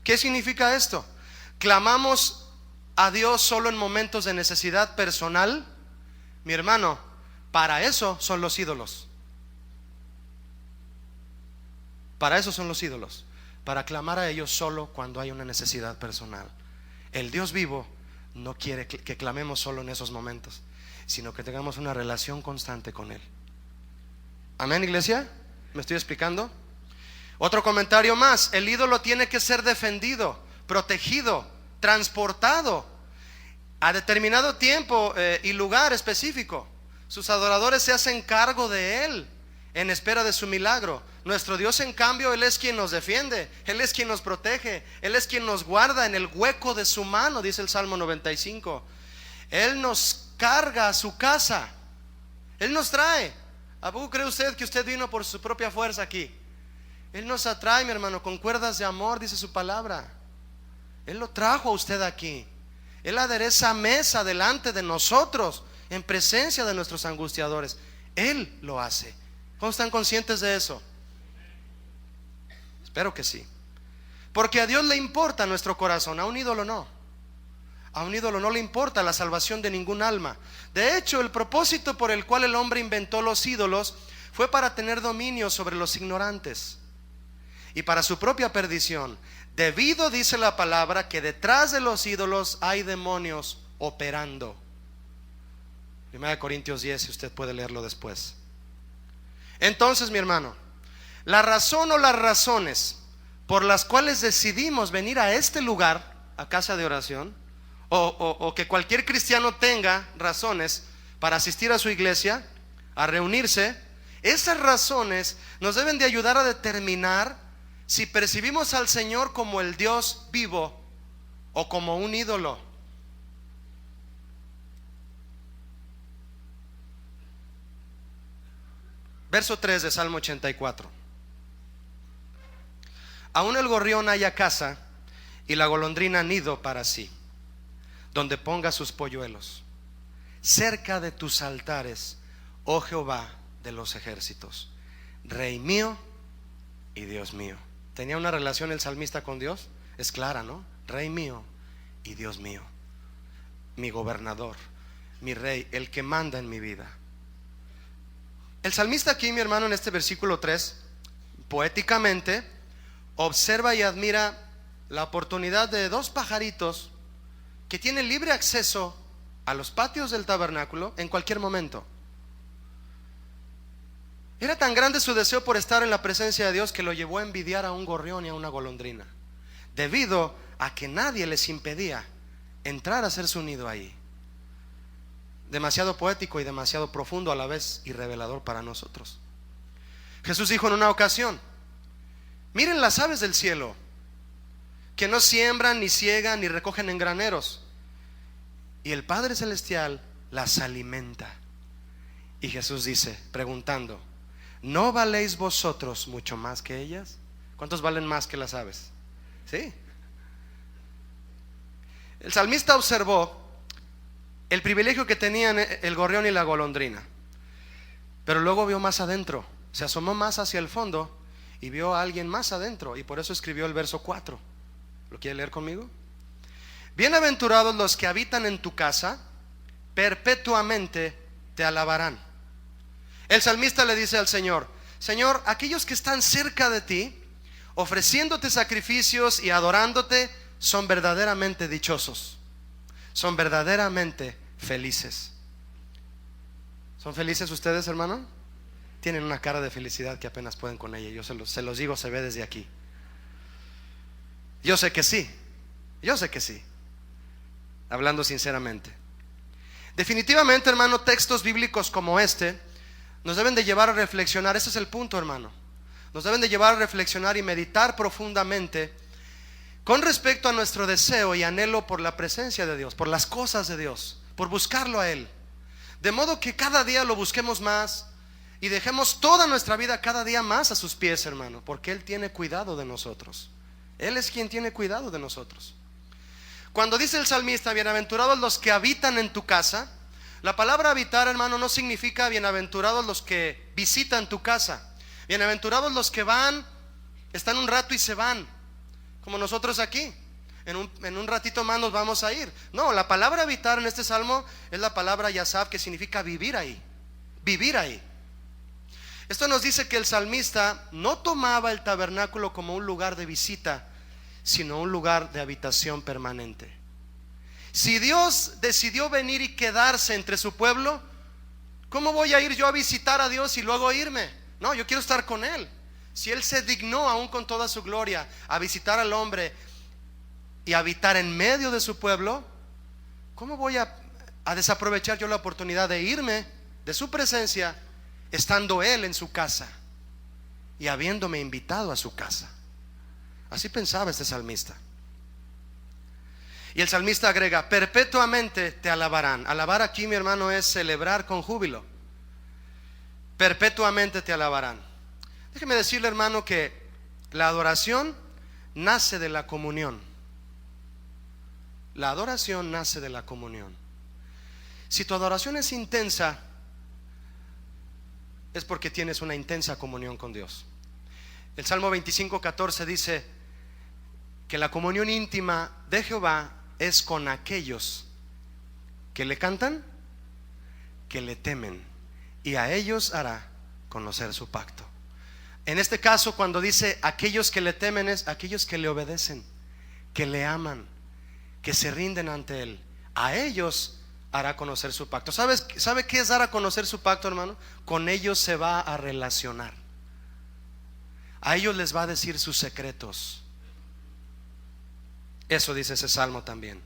¿Qué significa esto? ¿Clamamos a Dios solo en momentos de necesidad personal? Mi hermano, para eso son los ídolos. Para eso son los ídolos, para clamar a ellos solo cuando hay una necesidad personal. El Dios vivo no quiere que clamemos solo en esos momentos, sino que tengamos una relación constante con Él. Amén, iglesia. ¿Me estoy explicando? Otro comentario más: el ídolo tiene que ser defendido, protegido, transportado a determinado tiempo y lugar específico. Sus adoradores se hacen cargo de él en espera de su milagro. Nuestro Dios, en cambio, Él es quien nos defiende, Él es quien nos protege, Él es quien nos guarda en el hueco de su mano, dice el Salmo 95. Él nos carga a su casa, Él nos trae. ¿A poco cree usted que usted vino por su propia fuerza aquí? Él nos atrae, mi hermano, con cuerdas de amor, dice su palabra. Él lo trajo a usted aquí. Él adereza mesa delante de nosotros, en presencia de nuestros angustiadores. Él lo hace. ¿Cómo están conscientes de eso? Espero que sí. Porque a Dios le importa nuestro corazón, a un ídolo no. A un ídolo no le importa la salvación de ningún alma. De hecho, el propósito por el cual el hombre inventó los ídolos fue para tener dominio sobre los ignorantes y para su propia perdición. Debido, dice la palabra, que detrás de los ídolos hay demonios operando. 1 Corintios 10, si usted puede leerlo después. Entonces, mi hermano, la razón o las razones por las cuales decidimos venir a este lugar, a casa de oración, o que cualquier cristiano tenga razones para asistir a su iglesia, a reunirse, esas razones nos deben de ayudar a determinar si percibimos al Señor como el Dios vivo o como un ídolo. Verso 3 de Salmo 84. Aún el gorrión halla casa y la golondrina nido para sí, donde ponga sus polluelos, cerca de tus altares, oh Jehová de los ejércitos, Rey mío y Dios mío. ¿Tenía una relación el salmista con Dios? Es clara, ¿no? Rey mío y Dios mío, mi gobernador, mi rey, el que manda en mi vida. El salmista aquí, mi hermano, en este versículo 3, poéticamente observa y admira la oportunidad de dos pajaritos que tienen libre acceso a los patios del tabernáculo en cualquier momento. Era tan grande su deseo por estar en la presencia de Dios que lo llevó a envidiar a un gorrión y a una golondrina, debido a que nadie les impedía entrar a hacer su nido ahí. Demasiado poético y demasiado profundo a la vez y revelador para nosotros. Jesús dijo en una ocasión: miren las aves del cielo, que no siembran, ni ciegan, ni recogen en graneros, y el Padre Celestial las alimenta. Y Jesús dice, preguntando: ¿no valéis vosotros mucho más que ellas? ¿Cuántos valen más que las aves? Sí. El salmista observó el privilegio que tenían el gorrión y la golondrina, pero luego vio más adentro, se asomó más hacia el fondo y vio a alguien más adentro, y por eso escribió el verso 4. ¿Lo quiere leer conmigo? Bienaventurados los que habitan en tu casa, perpetuamente te alabarán. El salmista le dice al Señor: Señor, aquellos que están cerca de ti, ofreciéndote sacrificios y adorándote, son verdaderamente dichosos, son verdaderamente felices. ¿Son felices ustedes, hermano? Tienen una cara de felicidad que apenas pueden con ella. Yo se los digo, se ve desde aquí. Yo sé que sí, yo sé que sí, hablando sinceramente. Definitivamente, hermano, textos bíblicos como este nos deben de llevar a reflexionar. Ese es el punto, hermano. Nos deben de llevar a reflexionar y meditar profundamente con respecto a nuestro deseo y anhelo por la presencia de Dios, por las cosas de Dios, por buscarlo a Él. De modo que cada día lo busquemos más y dejemos toda nuestra vida cada día más a sus pies, hermano, porque Él tiene cuidado de nosotros. Él es quien tiene cuidado de nosotros. Cuando dice el salmista: bienaventurados los que habitan en tu casa, la palabra habitar, hermano, no significa bienaventurados los que visitan tu casa. Bienaventurados los que van, están un rato y se van, como nosotros aquí. En un ratito más nos vamos a ir. No, la palabra habitar en este salmo es la palabra yasab, que significa vivir ahí. Vivir ahí. Esto nos dice que el salmista no tomaba el tabernáculo como un lugar de visita, sino un lugar de habitación permanente. Si Dios decidió venir y quedarse entre su pueblo, ¿cómo voy a ir yo a visitar a Dios y luego irme? No, yo quiero estar con Él. Si Él se dignó, aún con toda su gloria, a visitar al hombre y habitar en medio de su pueblo, ¿cómo voy a desaprovechar yo la oportunidad de irme de su presencia estando Él en su casa y habiéndome invitado a su casa. Así pensaba este salmista. Y el salmista agrega: perpetuamente te alabarán. Alabar aquí, mi hermano, es celebrar con júbilo. Perpetuamente te alabarán. Déjeme decirle, hermano, que la adoración nace de la comunión. La adoración nace de la comunión. Si tu adoración es intensa, es porque tienes una intensa comunión con Dios. El Salmo 25:14 dice que la comunión íntima de Jehová es con aquellos que le cantan, que le temen, y a ellos hará conocer su pacto. En este caso, cuando dice aquellos que le temen, es aquellos que le obedecen, que le aman, que se rinden ante Él. A ellos hará conocer su pacto. ¿Sabe qué es dar a conocer su pacto, hermano? Con ellos se va a relacionar. A ellos les va a decir sus secretos. Eso dice ese salmo también.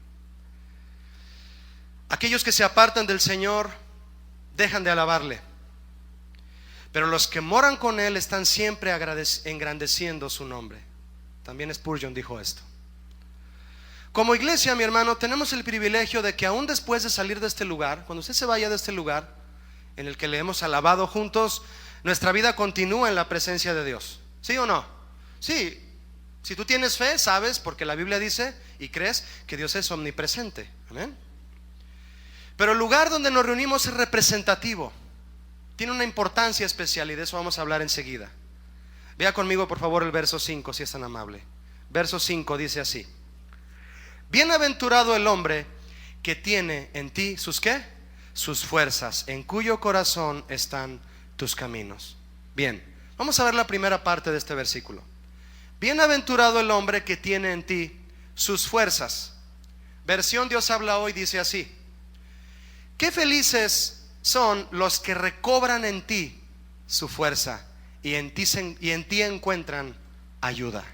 Aquellos que se apartan del Señor dejan de alabarle, pero los que moran con Él están siempre engrandeciendo su nombre. También Spurgeon dijo esto. Como iglesia, mi hermano, tenemos el privilegio de que aún después de salir de este lugar, cuando usted se vaya de este lugar en el que le hemos alabado juntos, nuestra vida continúa en la presencia de Dios. ¿Sí o no? Sí. Si tú tienes fe, sabes, porque la Biblia dice y crees que Dios es omnipresente. Amén. Pero el lugar donde nos reunimos es representativo, tiene una importancia especial, y de eso vamos a hablar enseguida. Vea conmigo, por favor, el verso 5, si es tan amable. Verso 5 dice así: bienaventurado el hombre que tiene en ti sus ¿qué? Sus fuerzas, en cuyo corazón están tus caminos. Bien, vamos a ver la primera parte de este versículo. Bienaventurado el hombre que tiene en ti sus fuerzas. Versión Dios habla hoy dice así: qué felices son los que recobran en ti su fuerza y en ti encuentran ayuda.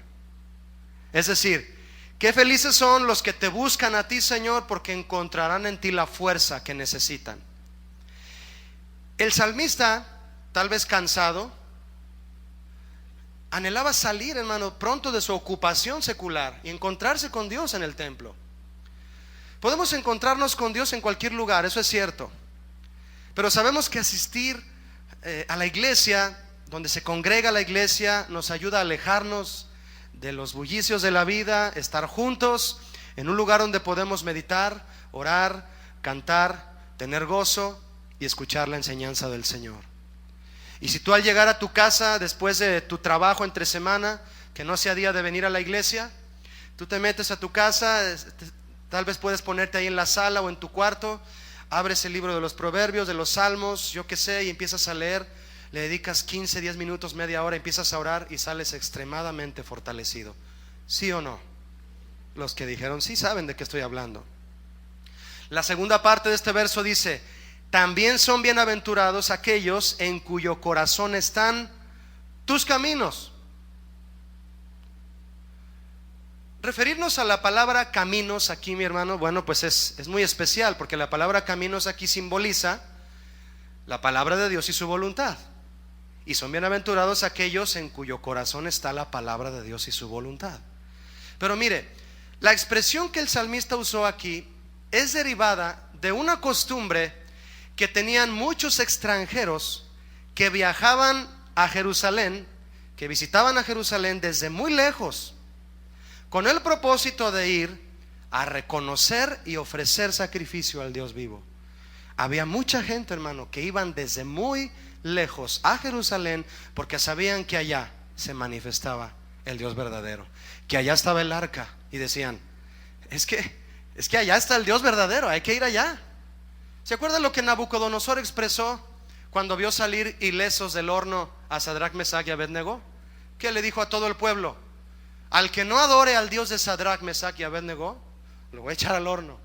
Es decir, qué felices son los que te buscan a ti, Señor, porque encontrarán en ti la fuerza que necesitan. El salmista, tal vez cansado, anhelaba salir, hermano, pronto de su ocupación secular y encontrarse con Dios en el templo. Podemos encontrarnos con Dios en cualquier lugar, eso es cierto, pero sabemos que asistir a la iglesia, donde se congrega la iglesia, nos ayuda a alejarnos de los bullicios de la vida, estar juntos en un lugar donde podemos meditar, orar, cantar, tener gozo y escuchar la enseñanza del Señor. Y si tú al llegar a tu casa después de tu trabajo entre semana, que no sea día de venir a la iglesia, tú te metes a tu casa, tal vez puedes ponerte ahí en la sala o en tu cuarto, abres el libro de los proverbios, de los salmos, yo qué sé, y empiezas a leer, le dedicas 15, 10 minutos, media hora, empiezas a orar y sales extremadamente fortalecido. ¿Sí o no? Los que dijeron sí saben de qué estoy hablando. La segunda parte de este verso dice: también son bienaventurados aquellos en cuyo corazón están tus caminos. Referirnos a la palabra caminos aquí, mi hermano, bueno, pues es muy especial, porque la palabra caminos aquí simboliza la palabra de Dios y su voluntad. Y son bienaventurados aquellos en cuyo corazón está la palabra de Dios y su voluntad. Pero mire, la expresión que el salmista usó aquí es derivada de una costumbre que tenían muchos extranjeros que viajaban a Jerusalén, que visitaban a Jerusalén desde muy lejos, con el propósito de ir a reconocer y ofrecer sacrificio al Dios vivo. Había mucha gente, hermano, que iban desde muy lejos a Jerusalén porque sabían que allá se manifestaba el Dios verdadero, que allá estaba el arca, y decían: es que allá está el Dios verdadero, hay que ir allá. ¿Se acuerdan lo que Nabucodonosor expresó cuando vio salir ilesos del horno a Sadrach, Mesach y Abednego? ¿Qué le dijo a todo el pueblo? Al que no adore al Dios de Sadrach, Mesach y Abednego, lo voy a echar al horno.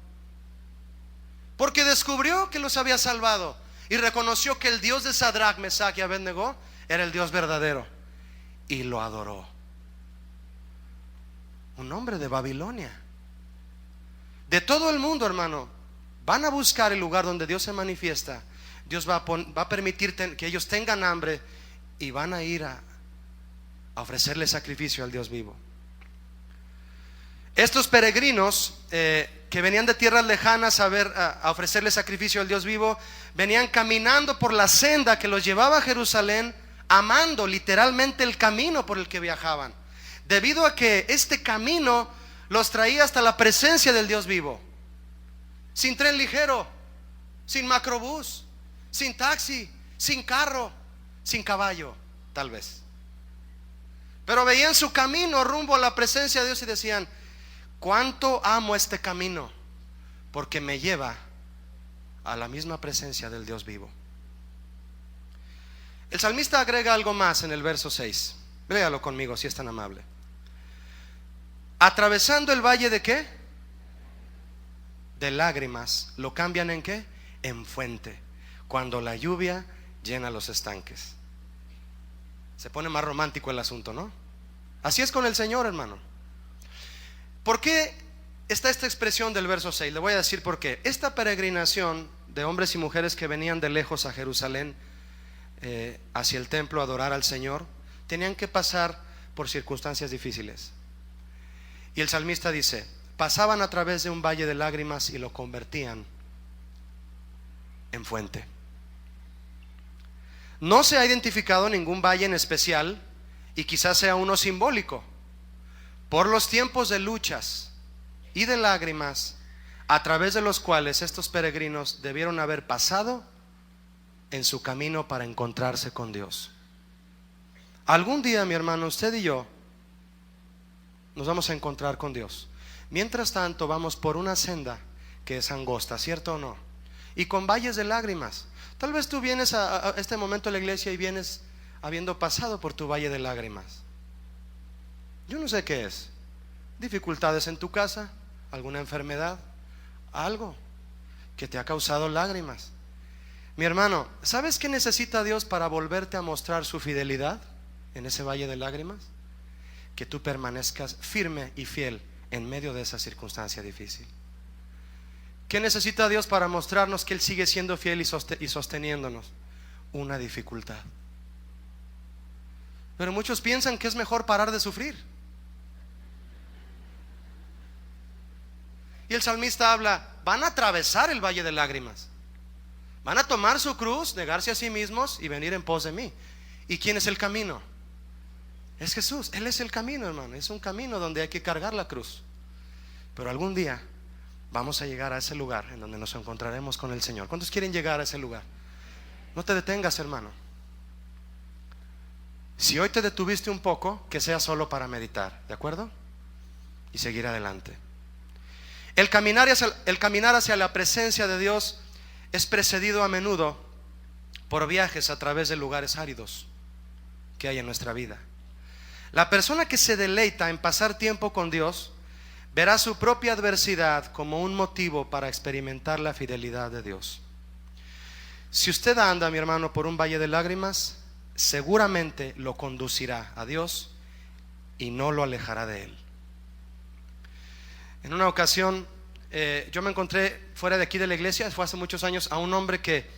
Porque descubrió que los había salvado y reconoció que el Dios de Sadrach, Mesach y Abednego era el Dios verdadero, y lo adoró. Un hombre de Babilonia. De todo el mundo, hermano, van a buscar el lugar donde Dios se manifiesta, Dios va a permitir que ellos tengan hambre y van a ir a ofrecerle sacrificio al Dios vivo. Estos peregrinos que venían de tierras lejanas a ofrecerle sacrificio al Dios vivo, venían caminando por la senda que los llevaba a Jerusalén, amando literalmente el camino por el que viajaban, debido a que este camino los traía hasta la presencia del Dios vivo. Sin tren ligero, sin macrobús, sin taxi, sin carro, sin caballo, tal vez. Pero veían su camino rumbo a la presencia de Dios y decían: cuánto amo este camino, porque me lleva a la misma presencia del Dios vivo. El salmista agrega algo más en el verso 6. Léalo conmigo si es tan amable. Atravesando el valle de ¿qué? De lágrimas. ¿Lo cambian en qué? En fuente, cuando la lluvia llena los estanques. Se pone más romántico el asunto, ¿no? Así es con el Señor, hermano. ¿Por qué está esta expresión del verso 6? Le voy a decir por qué. Esta peregrinación de hombres y mujeres que venían de lejos a Jerusalén, hacia el templo a adorar al Señor, tenían que pasar por circunstancias difíciles. Y el salmista dice: pasaban a través de un valle de lágrimas y lo convertían en fuente. No se ha identificado ningún valle en especial, y quizás sea uno simbólico, por los tiempos de luchas y de lágrimas a través de los cuales estos peregrinos debieron haber pasado en su camino para encontrarse con Dios. Algún día, mi hermano, usted y yo nos vamos a encontrar con Dios. Mientras tanto, vamos por una senda que es angosta, ¿cierto o no? Y con valles de lágrimas. Tal vez tú vienes a este momento a la iglesia y vienes habiendo pasado por tu valle de lágrimas. Yo no sé qué es. Dificultades en tu casa, alguna enfermedad, algo que te ha causado lágrimas. Mi hermano, ¿sabes qué necesita Dios para volverte a mostrar su fidelidad en ese valle de lágrimas? Que tú permanezcas firme y fiel en medio de esa circunstancia difícil. ¿Qué necesita Dios para mostrarnos que Él sigue siendo fiel y sosteniéndonos? Una dificultad. Pero muchos piensan que es mejor parar de sufrir. Y el salmista habla: van a atravesar el valle de lágrimas, van a tomar su cruz, negarse a sí mismos y venir en pos de mí. ¿Y quién es el camino? Es Jesús. Él es el camino, hermano. Es un camino donde hay que cargar la cruz. Pero algún día vamos a llegar a ese lugar en donde nos encontraremos con el Señor. ¿Cuántos quieren llegar a ese lugar? No te detengas, hermano. Si hoy te detuviste un poco, que sea solo para meditar, ¿de acuerdo? Y seguir adelante. El caminar hacia la presencia de Dios es precedido a menudo por viajes a través de lugares áridos que hay en nuestra vida. La persona que se deleita en pasar tiempo con Dios verá su propia adversidad como un motivo para experimentar la fidelidad de Dios. Si usted anda, mi hermano, por un valle de lágrimas, seguramente lo conducirá a Dios y no lo alejará de Él. En una ocasión yo me encontré fuera de aquí de la iglesia, fue hace muchos años, a un hombre que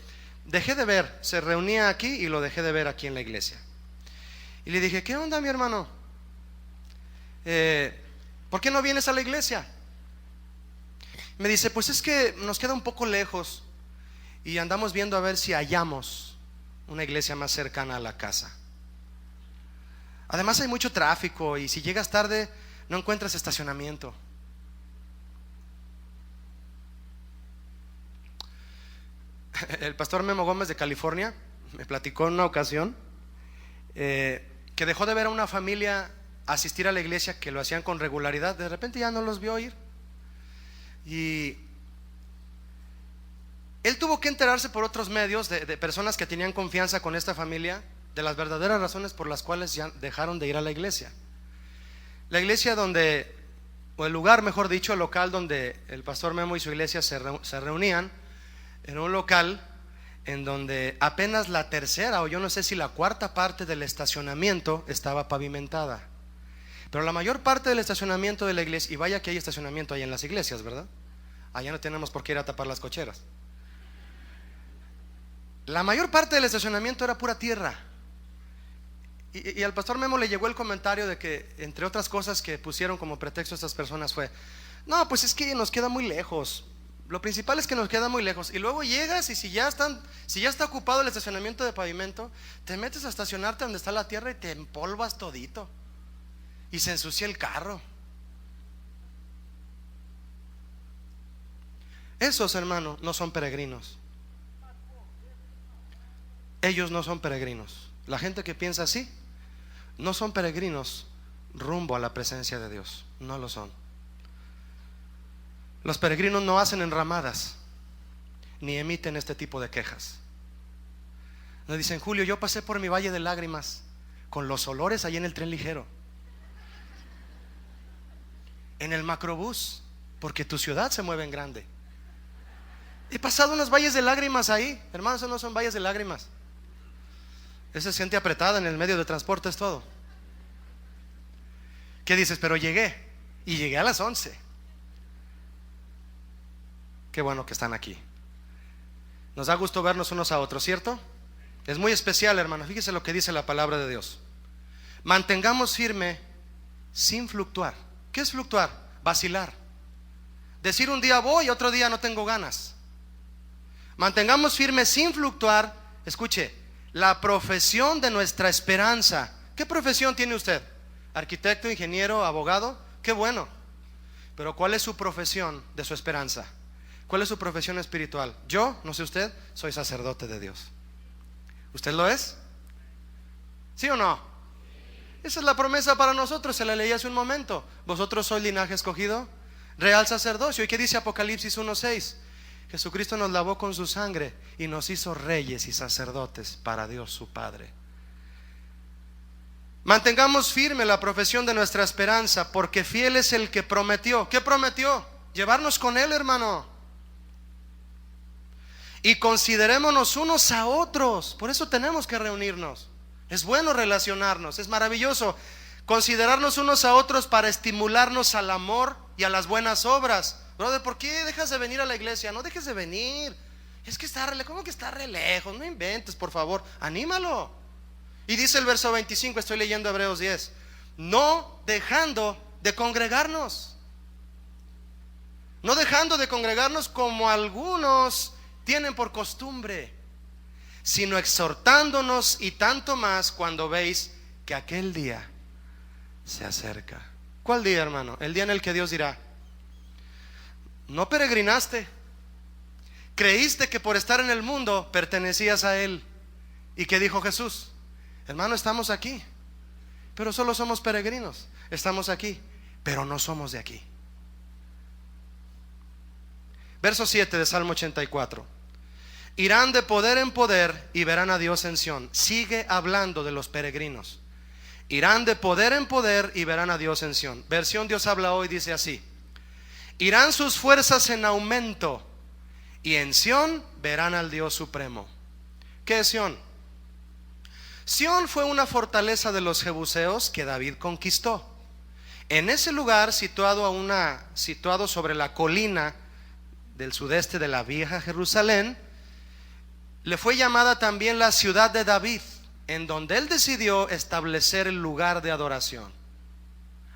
dejé de ver. Se reunía aquí y lo dejé de ver aquí en la iglesia. Y le dije: ¿qué onda, mi hermano? ¿Por qué no vienes a la iglesia? Me dice: pues es que nos queda un poco lejos y andamos viendo a ver si hallamos una iglesia más cercana a la casa. Además hay mucho tráfico y si llegas tarde no encuentras estacionamiento. El pastor Memo Gómez de California me platicó en una ocasión que dejó de ver a una familia asistir a la iglesia que lo hacían con regularidad. De repente ya no los vio ir. Y él tuvo que enterarse por otros medios de personas que tenían confianza con esta familia de las verdaderas razones por las cuales ya dejaron de ir a la iglesia. La iglesia o el lugar, mejor dicho, el local donde el pastor Memo y su iglesia se reunían, en un local en donde apenas la tercera o yo no sé si la cuarta parte del estacionamiento estaba pavimentada. Pero la mayor parte del estacionamiento de la iglesia, y vaya que hay estacionamiento ahí en las iglesias, ¿verdad? Allá no tenemos por qué ir a tapar las cocheras. La mayor parte del estacionamiento era pura tierra. Y al pastor Memo le llegó el comentario de que, entre otras cosas que pusieron como pretexto estas personas, fue: no, pues es que nos queda muy lejos. Lo principal es que nos queda muy lejos. Y luego llegas, y si ya está ocupado el estacionamiento de pavimento, te metes a estacionarte donde está la tierra y te empolvas todito y se ensucia el carro. Esos, hermano, no son peregrinos. Ellos no son peregrinos. La gente que piensa así no son peregrinos rumbo a la presencia de Dios. No lo son. Los peregrinos no hacen enramadas ni emiten este tipo de quejas. Nos dicen: Julio, yo pasé por mi valle de lágrimas con los olores ahí en el tren ligero, en el macrobús, porque tu ciudad se mueve en grande. He pasado unos valles de lágrimas ahí, hermanos. Esos no son valles de lágrimas. Esa es gente apretada en el medio de transporte, es todo. ¿Qué dices? Pero llegué, y llegué a las 11. Qué bueno que están aquí. Nos da gusto vernos unos a otros, ¿cierto? Es muy especial, hermano. Fíjese lo que dice la palabra de Dios: mantengamos firme sin fluctuar. ¿Qué es fluctuar? Vacilar. Decir un día voy y otro día no tengo ganas. Mantengamos firme sin fluctuar, escuche, la profesión de nuestra esperanza. ¿Qué profesión tiene usted? ¿Arquitecto, ingeniero, abogado? Qué bueno. Pero ¿cuál es su profesión de su esperanza? ¿Cuál es su profesión espiritual? Yo, no sé usted, soy sacerdote de Dios. ¿Usted lo es? ¿Sí o no? Esa es la promesa para nosotros, se la leí hace un momento. Vosotros sois linaje escogido, real sacerdocio. ¿Y qué dice Apocalipsis 1:6? Jesucristo nos lavó con su sangre y nos hizo reyes y sacerdotes para Dios su Padre. Mantengamos firme la profesión de nuestra esperanza, porque fiel es el que prometió. ¿Qué prometió? Llevarnos con Él, hermano. Y considerémonos unos a otros. Por eso tenemos que reunirnos. Es bueno relacionarnos, es maravilloso considerarnos unos a otros para estimularnos al amor y a las buenas obras. Brother, ¿por qué dejas de venir a la iglesia? No dejes de venir. Es que está ¿cómo que está re lejos? No inventes, por favor, anímalo. Y dice el verso 25, estoy leyendo Hebreos 10: no dejando de congregarnos. No dejando de congregarnos como algunos tienen por costumbre, sino exhortándonos, y tanto más cuando veis que aquel día se acerca. ¿Cuál día, hermano? El día en el que Dios dirá: no peregrinaste, creíste que por estar en el mundo pertenecías a Él. ¿Y qué dijo Jesús? Hermano, estamos aquí, pero solo somos peregrinos. Estamos aquí, pero no somos de aquí. Verso 7 de Salmo 84: irán de poder en poder y verán a Dios en Sión. Sigue hablando de los peregrinos. Irán de poder en poder y verán a Dios en Sión. Versión Dios habla hoy dice así: irán sus fuerzas en aumento, y en Sión verán al Dios supremo. ¿Qué es Sión? Sión fue una fortaleza de los jebuseos que David conquistó. En ese lugar, situado sobre la colina del sudeste de la vieja Jerusalén, le fue llamada también la ciudad de David, en donde él decidió establecer el lugar de adoración.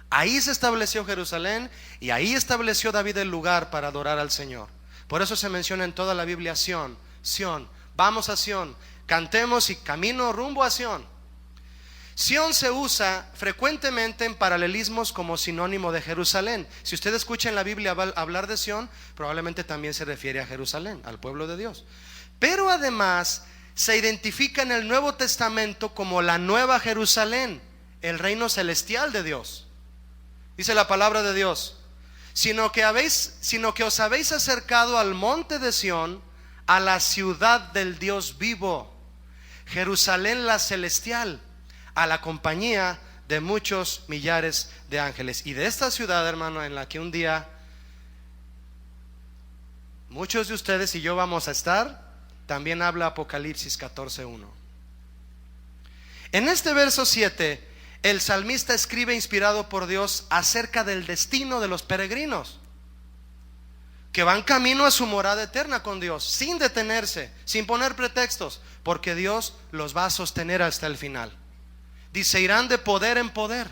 Ahí se estableció Jerusalén, y ahí estableció David el lugar para adorar al Señor. Por eso se menciona en toda la Biblia Sión, Sión, vamos a Sión, cantemos y camino rumbo a Sión. Sión se usa frecuentemente en paralelismos como sinónimo de Jerusalén. Si usted escucha en la Biblia hablar de Sión, probablemente también se refiere a Jerusalén, al pueblo de Dios. Pero además se identifica en el Nuevo Testamento como la Nueva Jerusalén, el reino celestial de Dios. Dice la palabra de Dios: sino que os habéis acercado al monte de Sión, a la ciudad del Dios vivo, Jerusalén la celestial, a la compañía de muchos millares de ángeles. Y de esta ciudad, hermano, en la que un día muchos de ustedes y yo vamos a estar, también habla Apocalipsis 14:1. En este verso 7, el salmista escribe, inspirado por Dios, acerca del destino de los peregrinos. que van camino a su morada eterna con Dios, sin detenerse, sin poner pretextos, porque Dios los va a sostener hasta el final. Dice, irán de poder en poder.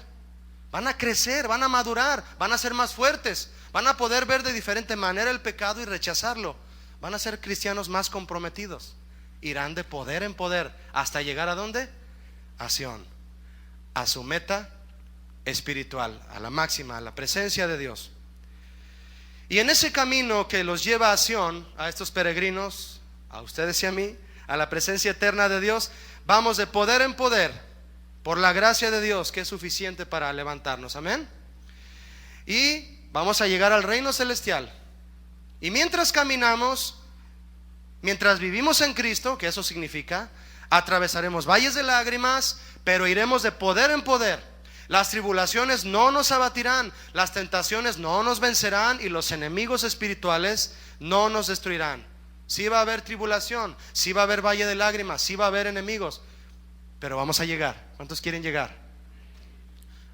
Van a crecer, van a madurar, van a ser más fuertes, van a poder ver de diferente manera el pecado y rechazarlo. Van a ser cristianos más comprometidos. Irán de poder en poder hasta llegar ¿a dónde? A Sión, a su meta espiritual, a la máxima, a la presencia de Dios. Y en ese camino que los lleva a Sión, a estos peregrinos, a ustedes y a mí, a la presencia eterna de Dios, vamos de poder en poder, por la gracia de Dios, que es suficiente para levantarnos, amén. Y vamos a llegar al reino celestial. Y mientras caminamos, mientras vivimos en Cristo, que eso significa, atravesaremos valles de lágrimas, pero iremos de poder en poder. Las tribulaciones no nos abatirán, las tentaciones no nos vencerán y los enemigos espirituales no nos destruirán. Sí va a haber tribulación, sí va a haber valle de lágrimas, sí va a haber enemigos, pero vamos a llegar. ¿Cuántos quieren llegar?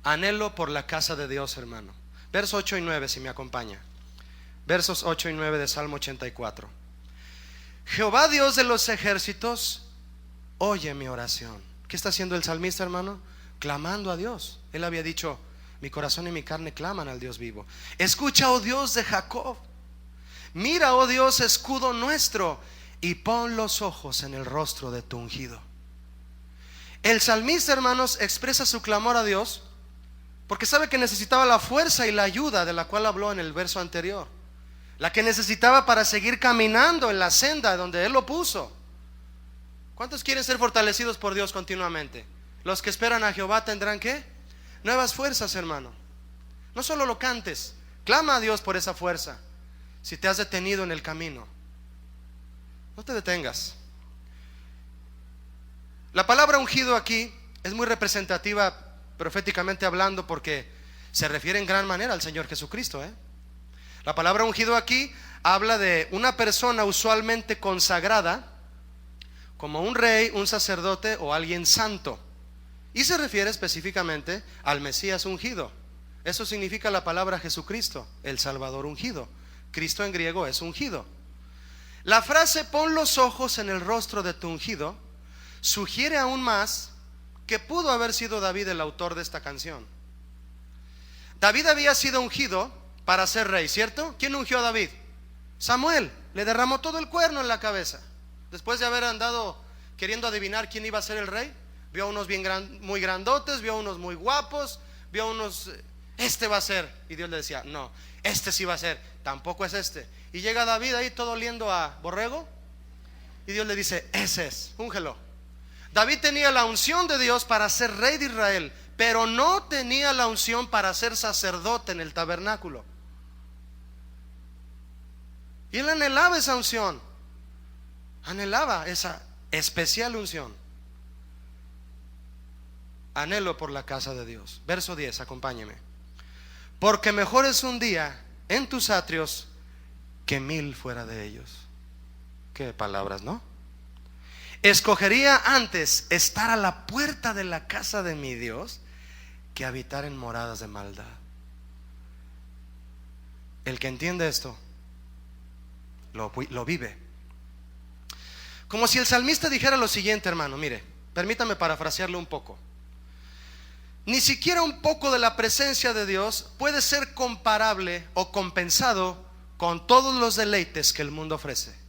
Anhelo por la casa de Dios, hermano. Versos 8 y 9, si me acompaña. Versos 8 y 9 de Salmo 84. Jehová Dios de los ejércitos, oye mi oración. ¿Qué está haciendo el salmista, hermano? Clamando a Dios. Él había dicho, mi corazón y mi carne claman al Dios vivo. Escucha, oh Dios de Jacob. Mira, oh Dios, escudo nuestro, y pon los ojos en el rostro de tu ungido. El salmista, hermanos, expresa su clamor a Dios porque sabe que necesitaba la fuerza y la ayuda de la cual habló en el verso anterior, la que necesitaba para seguir caminando en la senda donde Él lo puso. ¿Cuántos quieren ser fortalecidos por Dios continuamente? Los que esperan a Jehová tendrán ¿qué? Nuevas fuerzas, hermano. No solo lo cantes, clama a Dios por esa fuerza. Si te has detenido en el camino, no te detengas. La palabra ungido aquí es muy representativa proféticamente hablando, porque se refiere en gran manera al Señor Jesucristo, La palabra ungido aquí habla de una persona usualmente consagrada como un rey, un sacerdote o alguien santo, y se refiere específicamente al Mesías ungido. Eso significa la palabra Jesucristo, el Salvador ungido. Cristo en griego es ungido. La frase pon los ojos en el rostro de tu ungido sugiere aún más que pudo haber sido David el autor de esta canción. David había sido ungido para ser rey, ¿cierto? ¿Quién ungió a David? Samuel. Le derramó todo el cuerno en la cabeza. Después de haber andado queriendo adivinar quién iba a ser el rey, vio a unos muy grandotes, vio a unos muy guapos, vio a unos, este va a ser. Y Dios le decía, no, este sí va a ser, tampoco es este. Y llega David ahí todo oliendo a borrego, y Dios le dice, ese es, úngelo. David tenía la unción de Dios para ser rey de Israel, pero no tenía la unción para ser sacerdote en el tabernáculo. Y él anhelaba esa unción, anhelaba esa especial unción. Anhelo por la casa de Dios. Verso 10, acompáñeme. Porque mejor es un día en tus atrios que 1000 fuera de ellos. Qué palabras, ¿no? Escogería antes estar a la puerta de la casa de mi Dios que habitar en moradas de maldad. El que entiende esto lo vive. Como si el salmista dijera lo siguiente, hermano, mire, permítame parafrasearlo un poco. Ni siquiera un poco de la presencia de Dios puede ser comparable o compensado con todos los deleites que el mundo ofrece.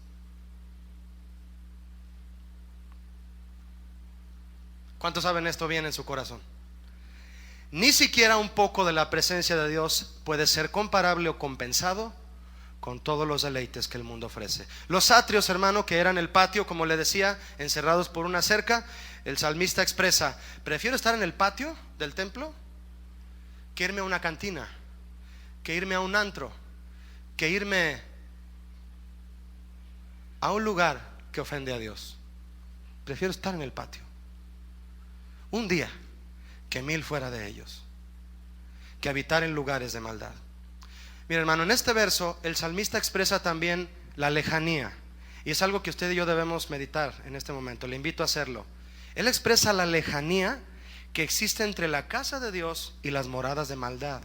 ¿Cuántos saben esto bien en su corazón? Ni siquiera un poco de la presencia de Dios puede ser comparable o compensado con todos los deleites que el mundo ofrece. Los atrios, hermano, que eran el patio, como le decía, encerrados por una cerca, el salmista expresa, prefiero estar en el patio del templo que irme a una cantina, que irme a un antro, que irme a un lugar que ofende a Dios. Prefiero estar en el patio un día que 1000 fuera de ellos, que habitar en lugares de maldad. Mira, hermano, en este verso el salmista expresa también la lejanía, y es algo que usted y yo debemos meditar en este momento. Le invito a hacerlo. Él expresa la lejanía que existe entre la casa de Dios y las moradas de maldad.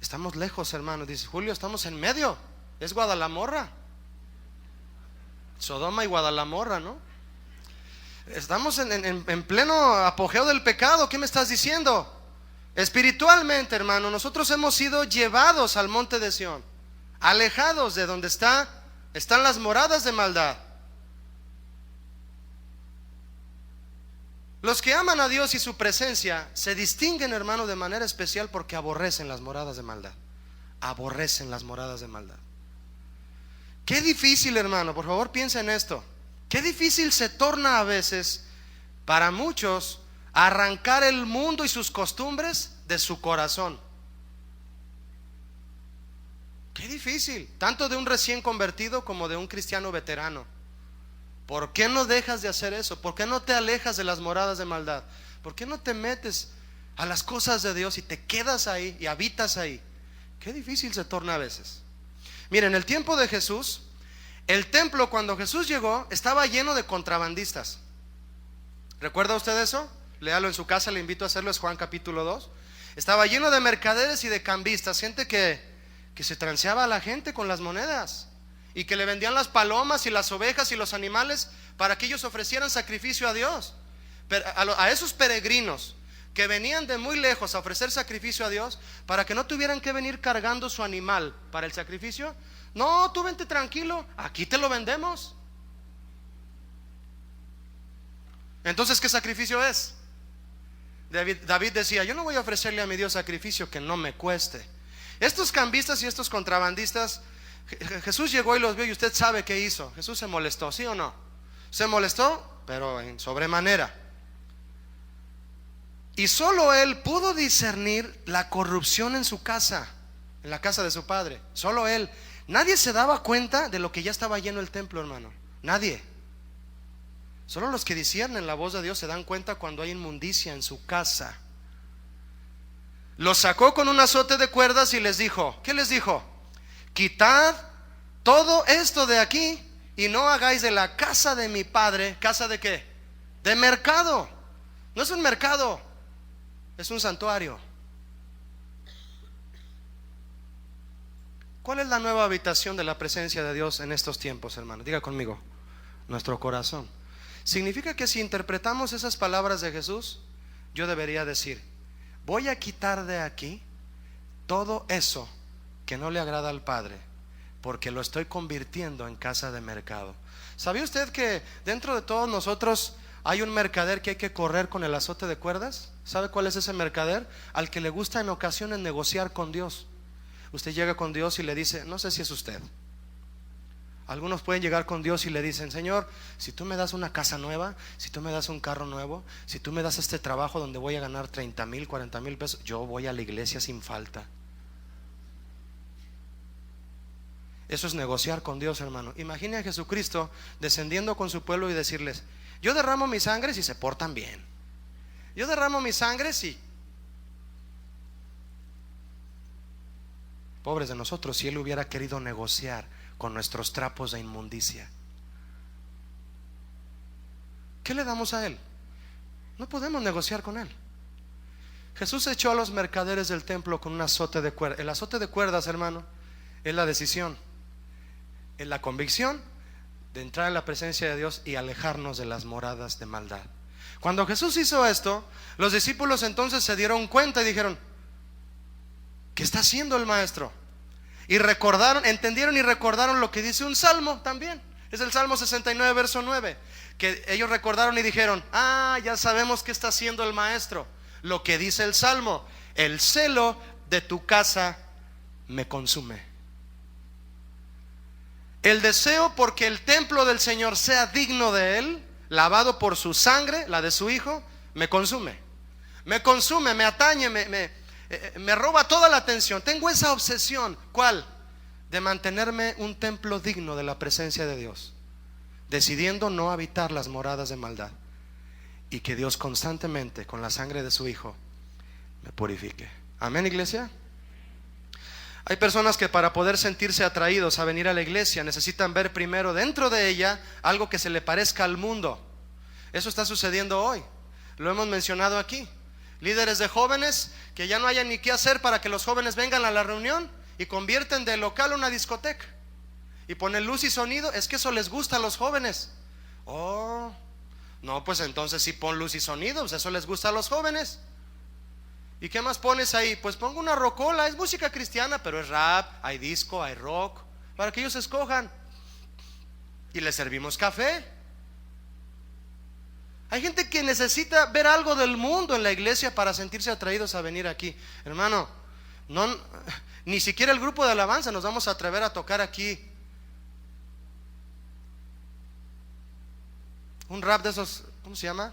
Estamos lejos, hermano. Dice Julio, estamos en medio. es Guadalamorra. Sodoma y Guadalamorra, ¿no? Estamos en pleno apogeo del pecado. ¿Qué me estás diciendo? Espiritualmente, hermano, nosotros hemos sido llevados al monte de Sión, alejados de donde están las moradas de maldad. Los que aman a Dios y su presencia se distinguen, hermano, de manera especial porque aborrecen las moradas de maldad. Aborrecen las moradas de maldad. Qué difícil, hermano, por favor piensa en esto. Qué difícil se torna a veces para muchos arrancar el mundo y sus costumbres de su corazón. Qué difícil, tanto de un recién convertido como de un cristiano veterano. ¿Por qué no dejas de hacer eso? ¿Por qué no te alejas de las moradas de maldad? ¿Por qué no te metes a las cosas de Dios y te quedas ahí y habitas ahí? Qué difícil se torna a veces. Miren, en el tiempo de Jesús, el templo cuando Jesús llegó estaba lleno de contrabandistas. ¿Recuerda usted eso? Léalo en su casa, le invito a hacerlo, es Juan capítulo 2. Estaba lleno de mercaderes y de cambistas, gente que se transeaba a la gente con las monedas y que le vendían las palomas y las ovejas y los animales para que ellos ofrecieran sacrificio a Dios. Pero a esos peregrinos que venían de muy lejos a ofrecer sacrificio a Dios, para que no tuvieran que venir cargando su animal para el sacrificio, no, tú vente tranquilo, aquí te lo vendemos. Entonces, ¿qué sacrificio es? David decía, yo no voy a ofrecerle a mi Dios sacrificio que no me cueste. Estos cambistas y estos contrabandistas, Jesús llegó y los vio, y usted sabe qué hizo. Jesús se molestó, ¿sí o no? Se molestó, pero en sobremanera. Y solo él pudo discernir la corrupción en su casa, en la casa de su padre. Solo él. Nadie se daba cuenta de lo que ya estaba lleno el templo, hermano. Nadie. Solo los que disciernen la voz de Dios se dan cuenta cuando hay inmundicia en su casa. Los sacó con un azote de cuerdas y les dijo, ¿qué les dijo? Quitad todo esto de aquí y no hagáis de la casa de mi padre, ¿casa de qué? De mercado. No es un mercado, es un santuario. ¿Cuál es la nueva habitación de la presencia de Dios en estos tiempos, hermano? Diga conmigo, nuestro corazón. Significa que si interpretamos esas palabras de Jesús, yo debería decir, voy a quitar de aquí todo eso que no le agrada al Padre, porque lo estoy convirtiendo en casa de mercado. ¿Sabía usted que dentro de todos nosotros hay un mercader que hay que correr con el azote de cuerdas? ¿Sabe cuál es ese mercader? Al que le gusta en ocasiones negociar con Dios. Usted llega con Dios y le dice, no sé si es usted, algunos pueden llegar con Dios y le dicen, Señor, si tú me das una casa nueva, si tú me das un carro nuevo, si tú me das este trabajo donde voy a ganar 30,000, 40,000 pesos, yo voy a la iglesia sin falta. Eso es negociar con Dios, hermano. Imagine a Jesucristo descendiendo con su pueblo y decirles, yo derramo mi sangre si se portan bien, yo derramo mi sangre si... Pobres de nosotros si Él hubiera querido negociar con nuestros trapos de inmundicia. ¿Qué le damos a Él? No podemos negociar con Él. Jesús echó a los mercaderes del templo con un azote de cuerdas. El azote de cuerdas, hermano, es la decisión, es la convicción de entrar en la presencia de Dios y alejarnos de las moradas de maldad. Cuando Jesús hizo esto, los discípulos entonces se dieron cuenta y dijeron, ¿qué está haciendo el maestro? Y recordaron, entendieron y recordaron lo que dice un salmo también. Es el Salmo 69, verso 9. Que ellos recordaron y dijeron, ya sabemos qué está haciendo el maestro. Lo que dice el salmo, el celo de tu casa me consume. El deseo porque el templo del Señor sea digno de Él, lavado por su sangre, la de su Hijo, me consume. Me consume, me atañe, me roba toda la atención. Tengo esa obsesión. ¿Cuál? De mantenerme un templo digno de la presencia de Dios, decidiendo no habitar las moradas de maldad, y que Dios constantemente con la sangre de su Hijo me purifique. Amén, iglesia. Hay personas que para poder sentirse atraídos a venir a la iglesia necesitan ver primero dentro de ella algo que se le parezca al mundo. Eso está sucediendo hoy. Lo hemos mencionado aquí. Líderes de jóvenes que ya no hayan ni qué hacer para que los jóvenes vengan a la reunión y convierten de local una discoteca. y pone luz y sonido. Es que eso les gusta a los jóvenes. Oh, no, pues entonces sí pon luz y sonido, pues eso les gusta a los jóvenes. ¿Y qué más pones ahí? Pues pongo una rocola, es música cristiana, pero es rap, hay disco, hay rock, para que ellos escojan. Y les servimos café. Hay gente que necesita ver algo del mundo en la iglesia para sentirse atraídos a venir aquí. Hermano, no, ni siquiera el grupo de alabanza nos vamos a atrever a tocar aquí un rap de esos, ¿cómo se llama?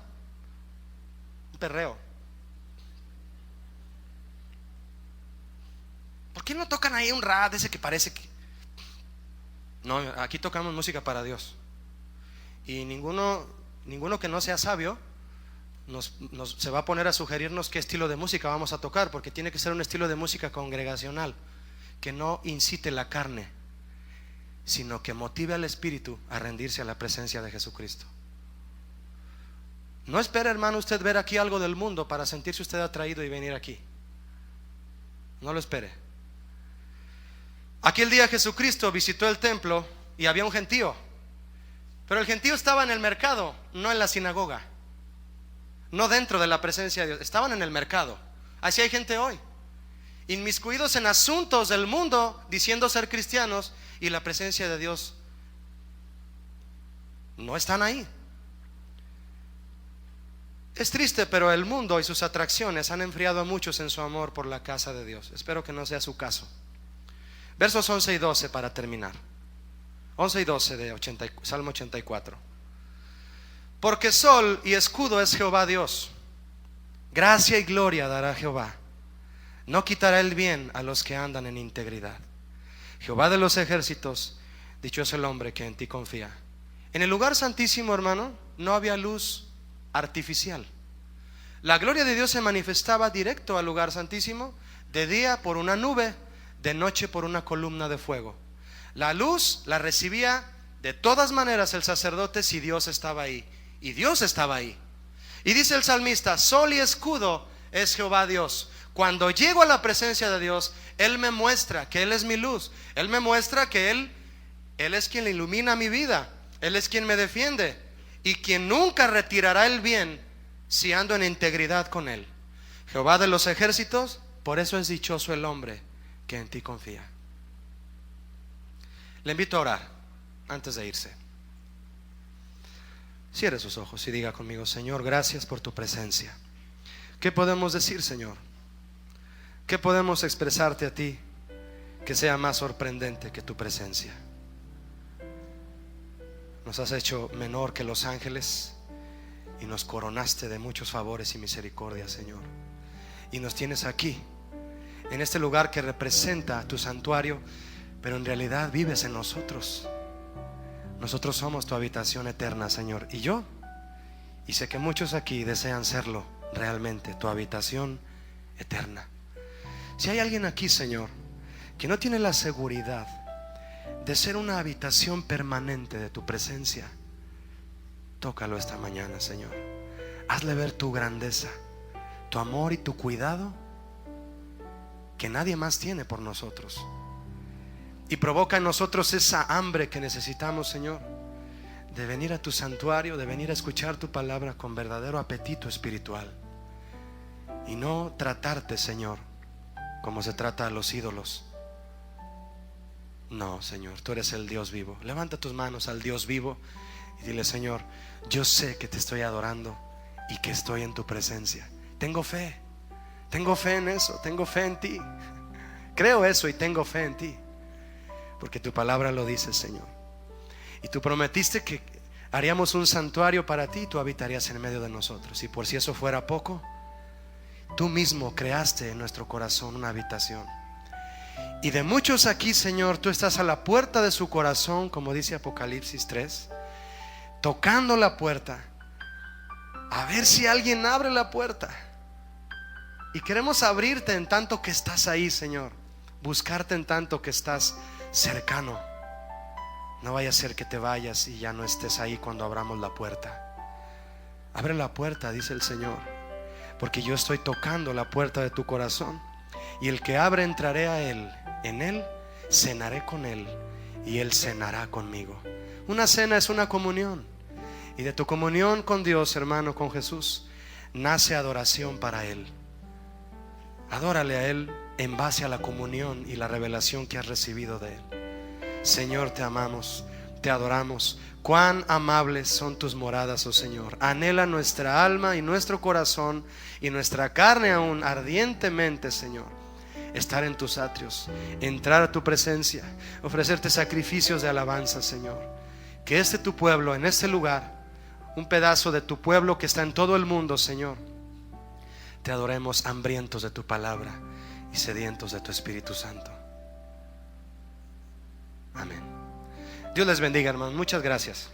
Un perreo. ¿Por qué no tocan ahí un rap de ese que parece que... No, aquí tocamos música para Dios. Y ninguno que no sea sabio se va a poner a sugerirnos qué estilo de música vamos a tocar, porque tiene que ser un estilo de música congregacional, que no incite la carne, sino que motive al espíritu a rendirse a la presencia de Jesucristo. No espere, hermano, usted ver aquí algo del mundo para sentirse usted atraído y venir aquí. No lo espere. Aquel día Jesucristo visitó el templo y había un gentío, pero el gentío estaba en el mercado, no en la sinagoga, no dentro de la presencia de Dios. Estaban en el mercado. Así hay gente hoy, inmiscuidos en asuntos del mundo, diciendo ser cristianos, y la presencia de Dios no están ahí. Es triste, pero el mundo y sus atracciones han enfriado a muchos en su amor por la casa de Dios. Espero que no sea su caso. Versos 11 y 12 para terminar. 11 y 12 de Salmo 84. Porque sol y escudo es Jehová Dios, gracia y gloria dará Jehová. No quitará el bien a los que andan en integridad. Jehová de los ejércitos, dichoso el hombre que en ti confía. En el lugar santísimo, hermano, no había luz artificial. La gloria de Dios se manifestaba directo al lugar santísimo, de día por una nube, de noche por una columna de fuego. La luz la recibía de todas maneras el sacerdote si Dios estaba ahí, y Dios estaba ahí. Y dice el salmista: sol y escudo es Jehová Dios. Cuando llego a la presencia de Dios, Él me muestra que Él es mi luz. Él me muestra que Él es quien ilumina mi vida. Él es quien me defiende y quien nunca retirará el bien si ando en integridad con Él. Jehová de los ejércitos, por eso es dichoso el hombre que en ti confía. Le invito a orar antes de irse. Cierre sus ojos y diga conmigo: Señor, gracias por tu presencia. ¿Qué podemos decir, Señor? ¿Qué podemos expresarte a ti que sea más sorprendente que tu presencia? Nos has hecho menor que los ángeles y nos coronaste de muchos favores y misericordias, Señor. Y nos tienes aquí, en este lugar que representa tu santuario, pero en realidad vives en nosotros. Nosotros somos tu habitación eterna, Señor. Y sé que muchos aquí desean serlo realmente, tu habitación eterna. Si hay alguien aquí, Señor, que no tiene la seguridad de ser una habitación permanente de tu presencia, tócalo esta mañana, Señor. Hazle ver tu grandeza, tu amor y tu cuidado que nadie más tiene por nosotros. Y provoca en nosotros esa hambre que necesitamos, Señor, de venir a tu santuario, de venir a escuchar tu palabra con verdadero apetito espiritual. Y no tratarte, Señor, como se trata a los ídolos. No, Señor, tú eres el Dios vivo. Levanta tus manos al Dios vivo y dile: Señor, yo sé que te estoy adorando y que estoy en tu presencia. Tengo fe en eso, tengo fe en ti. Creo eso y tengo fe en ti, porque tu palabra lo dice, Señor. Y tú prometiste que haríamos un santuario para ti y tú habitarías en medio de nosotros. Y por si eso fuera poco, tú mismo creaste en nuestro corazón una habitación. Y de muchos aquí, Señor, tú estás a la puerta de su corazón, como dice Apocalipsis 3, tocando la puerta, a ver si alguien abre la puerta. Y queremos abrirte en tanto que estás ahí, Señor, buscarte en tanto que estás cercano. No vaya a ser que te vayas y ya no estés ahí cuando abramos la puerta. Abre la puerta, dice el Señor, porque yo estoy tocando la puerta de tu corazón. Y el que abre, entraré a él, en él cenaré con él y Él cenará conmigo. Una cena es una comunión, y de tu comunión con Dios, hermano, con Jesús, nace adoración para Él. Adórale a Él en base a la comunión y la revelación que has recibido de Él. Señor, te amamos, te adoramos. Cuán amables son tus moradas, oh Señor. Anhela nuestra alma y nuestro corazón y nuestra carne aún ardientemente, Señor, estar en tus atrios, entrar a tu presencia, ofrecerte sacrificios de alabanza, Señor. Que tu pueblo en este lugar, un pedazo de tu pueblo que está en todo el mundo, Señor, te adoremos hambrientos de tu palabra y sedientos de tu Espíritu Santo. Amén. Dios les bendiga, hermanos. Muchas gracias.